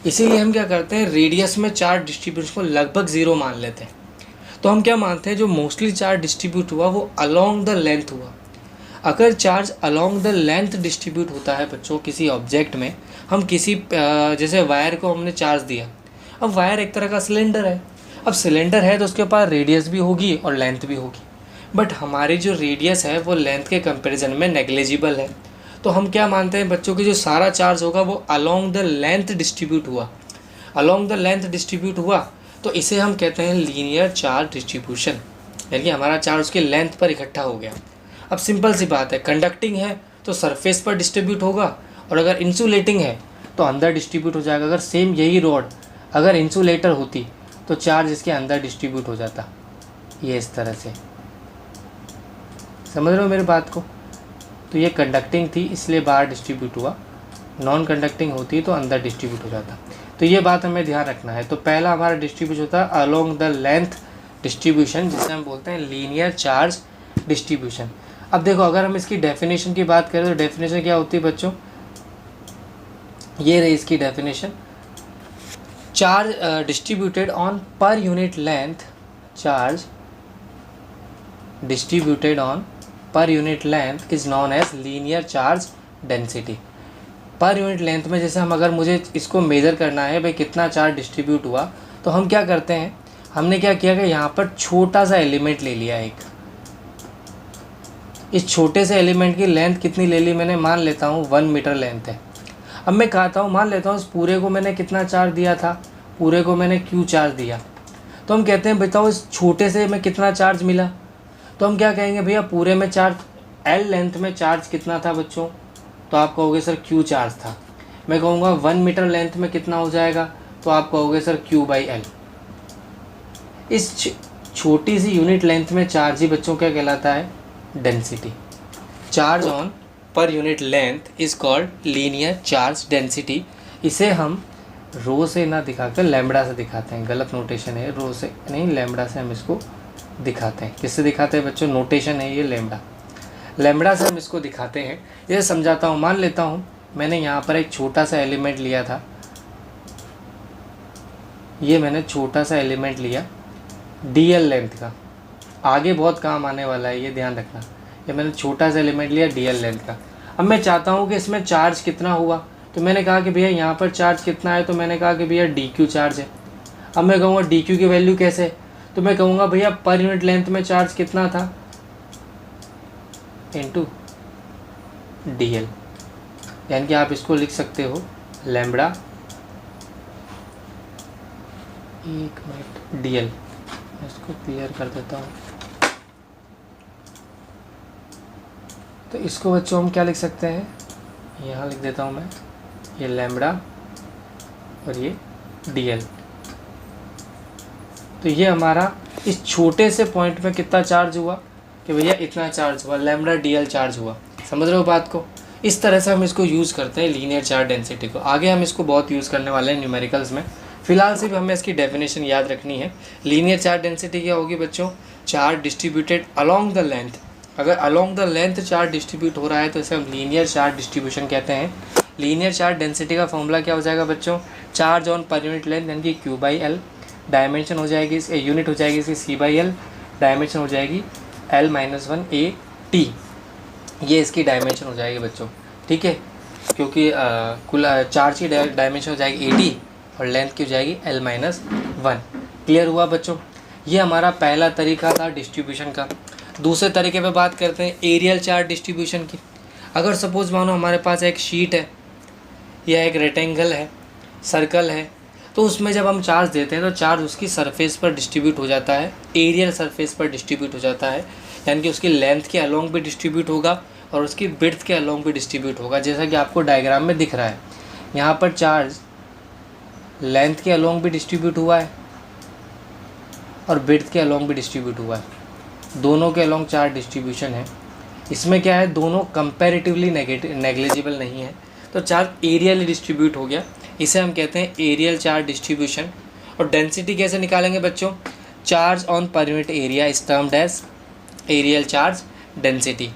इसीलिए हम क्या करते हैं, रेडियस में चार्ज डिस्ट्रीब्यूशन को लगभग 0 मान लेते हैं। तो हम क्या मानते हैं, जो मोस्टली चार्ज डिस्ट्रीब्यूट हुआ वो अलोंग द लेंथ हुआ। अगर charge along the length distribute होता है बच्चों किसी ऑब्जेक्ट में, हम किसी जैसे वायर को हमने चार्ज दिया, अब वायर एक तरह का सिलेंडर है, अब सिलेंडर है तो उसके पास रेडियस भी होगी और लेंथ भी होगी, बट हमारी जो रेडियस है वो लेंथ के कंपैरिजन में नेग्लिजिबल है। तो हम क्या मानते हैं बच्चों की जो सारा चार्ज होगा वो अलोंग द लेंथ डिस्ट्रीब्यूट हुआ। अलोंग द लेंथ डिस्ट्रीब्यूट हुआ तो इसे हम कहते हैं लीनियर चार्ज डिस्ट्रीब्यूशन, यानी कि हमारा चार्ज उसके लेंथ पर इकट्ठा हो गया। अब सिंपल सी बात है, कंडक्टिंग है तो सरफेस पर डिस्ट्रीब्यूट होगा, और अगर इंसुलेटिंग है तो अंदर डिस्ट्रीब्यूट हो जाएगा। अगर सेम यही रॉड अगर इंसुलेटर होती तो चार्ज इसके अंदर डिस्ट्रीब्यूट हो जाता, ये इस तरह से। समझ रहे हो मेरी बात को? तो ये कंडक्टिंग थी इसलिए बाहर डिस्ट्रीब्यूट हुआ, नॉन कंडक्टिंग होती तो अंदर डिस्ट्रीब्यूट हो जाता। तो ये बात हमें ध्यान रखना है। तो पहला हमारा डिस्ट्रीब्यूशन होता है अलोंग द लेंथ डिस्ट्रीब्यूशन, जिसे हम बोलते हैं लीनियर चार्ज डिस्ट्रीब्यूशन। अब देखो, अगर हम इसकी डेफिनेशन की बात करें तो डेफिनेशन क्या होती है बच्चों, ये रही इसकी definition. Charge distributed on per unit length, charge distributed on per unit length is known as linear charge density. Per unit length में जैसे हम अगर मुझे इसको मेज़र करना है भाई कितना चार्ज डिस्ट्रीब्यूट हुआ, तो हम क्या करते हैं, हमने क्या किया कि यहाँ पर छोटा सा एलिमेंट ले लिया एक। इस छोटे से एलिमेंट की लेंथ कितनी ले ली मैंने, मान लेता हूँ 1 मीटर लेंथ है। अब मैं कहता हूँ, मान लेता हूँ इस पूरे को मैंने कितना चार्ज दिया था, पूरे को मैंने Q चार्ज दिया। तो हम कहते हैं बताओ इस छोटे से में कितना चार्ज मिला, तो हम क्या कहेंगे भैया पूरे में चार्ज L लेंथ में चार्ज कितना था बच्चों, तो आप कहोगे सर Q चार्ज था। मैं कहूँगा 1 मीटर लेंथ में कितना हो जाएगा, तो आप कहोगे सर Q/L। इस छोटी सी यूनिट लेंथ में चार्ज ही बच्चों क्या कहलाता है, density. Charge on per unit length is called linear charge density. इसे हम रो से ना दिखाकर लैम्बडा से दिखाते हैं, गलत नोटेशन है, रो से नहीं लैम्बडा से हम इसको दिखाते हैं। किससे दिखाते हैं बच्चों, नोटेशन है ये लैम्बडा, लैम्बडा से हम इसको दिखाते हैं। ये समझाता हूँ, मान लेता हूँ मैंने यहाँ पर एक छोटा सा एलिमेंट लिया था, ये मैंने छोटा सा एलिमेंट लिया DL लेंथ का, आगे बहुत काम आने वाला है ये ध्यान रखना। ये मैंने छोटा सा एलिमेंट लिया DL लेंथ का। अब मैं चाहता हूँ कि इसमें चार्ज कितना हुआ, तो मैंने कहा कि भैया यहाँ पर चार्ज कितना है, तो मैंने कहा कि भैया DQ चार्ज है। अब मैं कहूँगा DQ की वैल्यू कैसे, तो मैं कहूँगा भैया पर यूनिट लेंथ में चार्ज कितना था इनटू DL, यानी कि आप इसको लिख सकते हो लैम्बडा, एक मिनट, DL। इसको क्लियर कर देता हूँ। तो इसको बच्चों हम क्या लिख सकते हैं, यहाँ लिख देता हूँ मैं, ये लैम्बडा और ये DL। तो ये हमारा इस छोटे से पॉइंट में कितना चार्ज हुआ कि भैया इतना चार्ज हुआ, लैम्बडा DL चार्ज हुआ। समझ रहे हो बात को? इस तरह से हम इसको यूज़ करते हैं लीनियर चार्ज डेंसिटी को। आगे हम इसको बहुत यूज़ करने वाले हैं न्यूमेरिकल्स में, फिलहाल सिर्फ हमें इसकी डेफिनेशन याद रखनी है। लीनियर चार्ज डेंसिटी क्या होगी बच्चों, charge distributed along the length. अगर along the length charge distribute हो रहा है तो इसे हम लीनियर चार्ज डिस्ट्रीब्यूशन कहते हैं। लीनियर चार्ज डेंसिटी का फॉर्मूला क्या हो जाएगा बच्चों, charge on per unit length यानी कि Q/L, डायमेंशन हो जाएगी यूनिट हो जाएगी इसकी C/L, डायमेंशन हो जाएगी L-1 AT, ये इसकी डायमेंशन हो जाएगी बच्चों। ठीक है, क्योंकि कुल चार्ज की डायमेंशन हो जाएगी AT और लेंथ की हो जाएगी L-1। क्लियर हुआ बच्चों? ये हमारा पहला तरीका था डिस्ट्रीब्यूशन का। दूसरे तरीके पे बात करते हैं एरियल चार्ज डिस्ट्रीब्यूशन की। अगर सपोज मानो हमारे पास एक शीट है या एक रेक्टेंगल है, सर्कल है, तो उसमें जब हम चार्ज देते हैं तो चार्ज उसकी सरफेस पर डिस्ट्रीब्यूट हो जाता है, एरियल सरफेस पर डिस्ट्रीब्यूट हो जाता है, यानी कि उसकी लेंथ के अलोंग भी डिस्ट्रीब्यूट होगा और उसकी विड्थ के अलोंग भी डिस्ट्रीब्यूट होगा। जैसा कि आपको डायग्राम में दिख रहा है, यहाँ पर चार्ज लेंथ के अलोंग भी डिस्ट्रीब्यूट हुआ है और विड्थ के अलोंग भी डिस्ट्रीब्यूट हुआ है, दोनों के अलोंग चार्ज डिस्ट्रीब्यूशन है। इसमें क्या है, दोनों कंपैरेटिवली नेग्लिजिबल नहीं है, तो चार्ज एरियल डिस्ट्रीब्यूट हो गया, इसे हम कहते हैं एरियल चार्ज डिस्ट्रीब्यूशन। और डेंसिटी कैसे निकालेंगे बच्चों, charge on per unit area is termed as areal charge density.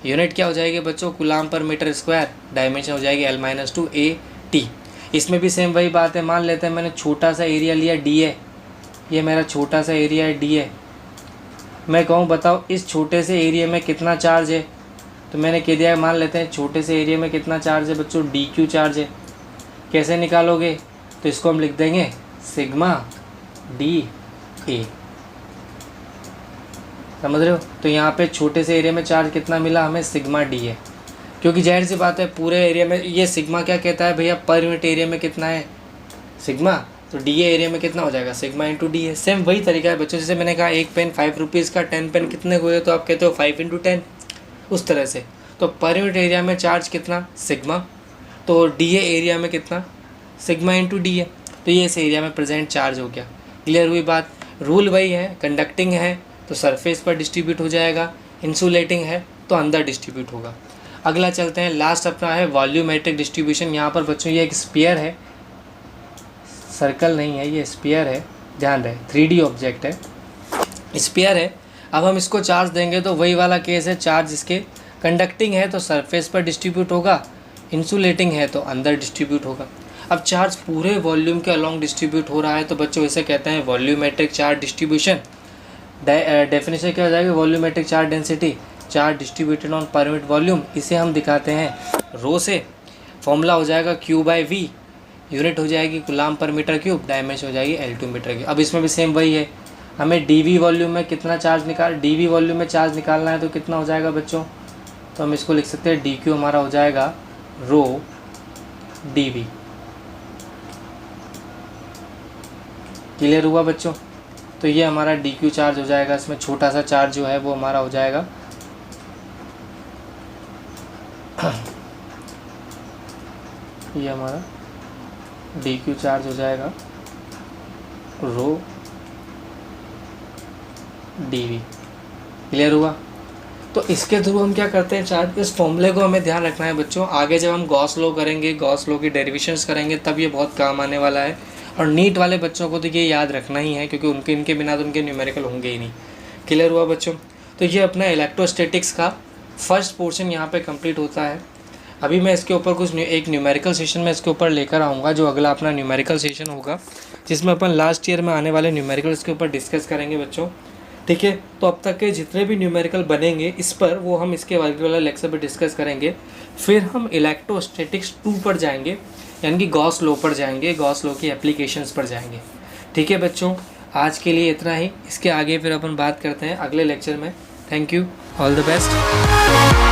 Unit क्या हो जाएगी बच्चों, कूलाम पर मीटर स्क्वायर, डायमेंशन हो जाएगी L-2 AT। इसमें भी सेम वही बात है, मान लेते हैं मैंने छोटा सा एरिया लिया DA, ये मेरा छोटा सा एरिया है DA, मैं कहूँ बताओ इस छोटे से एरिया में कितना चार्ज है, तो मैंने कह दिया मान लेते हैं छोटे से एरिया में कितना चार्ज है बच्चों, डी क्यू चार्ज है। कैसे निकालोगे, तो इसको हम लिख देंगे सिग्मा डी ए, समझ रहे हो। तो यहाँ पे छोटे से एरिया में चार्ज कितना मिला हमें, सिग्मा डी है, क्योंकि जाहिर सी बात है पूरे एरिया में ये सिग्मा क्या कहता है भैया, पर यूनिट एरिया में कितना है सिग्मा, तो डी एरिया में कितना हो जाएगा सिग्मा इंटू डी है। सेम वही तरीका है बच्चों, जैसे मैंने कहा एक पेन 5 रुपीज़ का, 10 पेन कितने हुए, तो आप कहते हो 5 इंटू 10, उस तरह से। तो पर यूनिट एरिया में चार्ज कितना सिग्मा, तो डी एरिया में कितना सिग्मा इंटू डी है, तो ये इस एरिया में प्रेजेंट चार्ज हो गया। क्लियर हुई बात। रूल वही है, कंडक्टिंग है तो सरफेस पर डिस्ट्रीब्यूट हो जाएगा, इंसुलेटिंग है तो अंदर डिस्ट्रीब्यूट होगा। अगला चलते हैं, लास्ट अपना है वॉल्यूमेट्रिक डिस्ट्रीब्यूशन। यहाँ पर बच्चों ये एक स्फीयर है, सर्कल नहीं है, ये स्फीयर है, ध्यान रहे 3D ऑब्जेक्ट है, स्फीयर है। अब हम इसको चार्ज देंगे तो वही वाला केस है, चार्ज इसके कंडक्टिंग है तो सरफेस पर डिस्ट्रीब्यूट होगा, इंसुलेटिंग है तो अंदर डिस्ट्रीब्यूट होगा। अब चार्ज पूरे वॉल्यूम के अलॉन्ग डिस्ट्रीब्यूट हो रहा है तो बच्चों इसे कहते हैं वॉल्यूमेट्रिक चार्ज डिस्ट्रीब्यूशन। डेफिनेशन क्या हो जाएगी, volumetric charge density, charge distributed on per unit volume. इसे हम दिखाते हैं रो से, फॉर्मूला हो जाएगा Q/V, यूनिट हो जाएगी कूलाम पर मीटर क्यूब, डायमेंशन हो जाएगी L2 मीटर क्यूब। अब इसमें भी सेम वही है, हमें dV वॉल्यूम में कितना चार्ज dV वॉल्यूम में चार्ज निकालना है तो कितना हो जाएगा बच्चों, तो हम इसको लिख सकते हैं dQ हमारा हो जाएगा रो dV। क्लियर हुआ बच्चों। तो ये हमारा dQ चार्ज हो जाएगा, इसमें छोटा सा चार्ज जो है वो हमारा हो जाएगा ये हमारा dQ चार्ज हो जाएगा रो dV। क्लियर हुआ। तो इसके थ्रू हम क्या करते हैं, चार्ज, इस फॉर्मूले को हमें ध्यान रखना है बच्चों। आगे जब हम गॉस लॉ करेंगे, गॉस लॉ की डेरिवेशंस करेंगे, तब ये बहुत काम आने वाला है। और नीट वाले बच्चों को तो ये याद रखना ही है, क्योंकि इनके बिना तो उनके न्यूमेरिकल होंगे ही नहीं। क्लियर हुआ बच्चों। तो ये अपना इलेक्ट्रोस्टैटिक्स का फर्स्ट पोर्शन यहाँ पे कंप्लीट होता है। अभी मैं इसके ऊपर कुछ एक न्यूमेरिकल सेशन में इसके ऊपर लेकर आऊँगा, जो अगला अपना न्यूमेरिकल सेशन होगा, जिसमें अपन लास्ट ईयर में आने वाले न्यूमेरिकल्स के ऊपर डिस्कस करेंगे बच्चों। ठीक है, तो अब तक के जितने भी न्यूमेरिकल बनेंगे इस पर, वो हम इसके वाला लेक्चर पर डिस्कस करेंगे। फिर हम इलेक्ट्रोस्टैटिक्स 2 पर जाएंगे, यानी कि गॉस लॉ पर जाएंगे, गॉस लॉ की एप्लीकेशंस पर जाएंगे। ठीक है बच्चों, आज के लिए इतना ही। इसके आगे फिर अपन बात करते हैं अगले लेक्चर में। Thank you, all the best.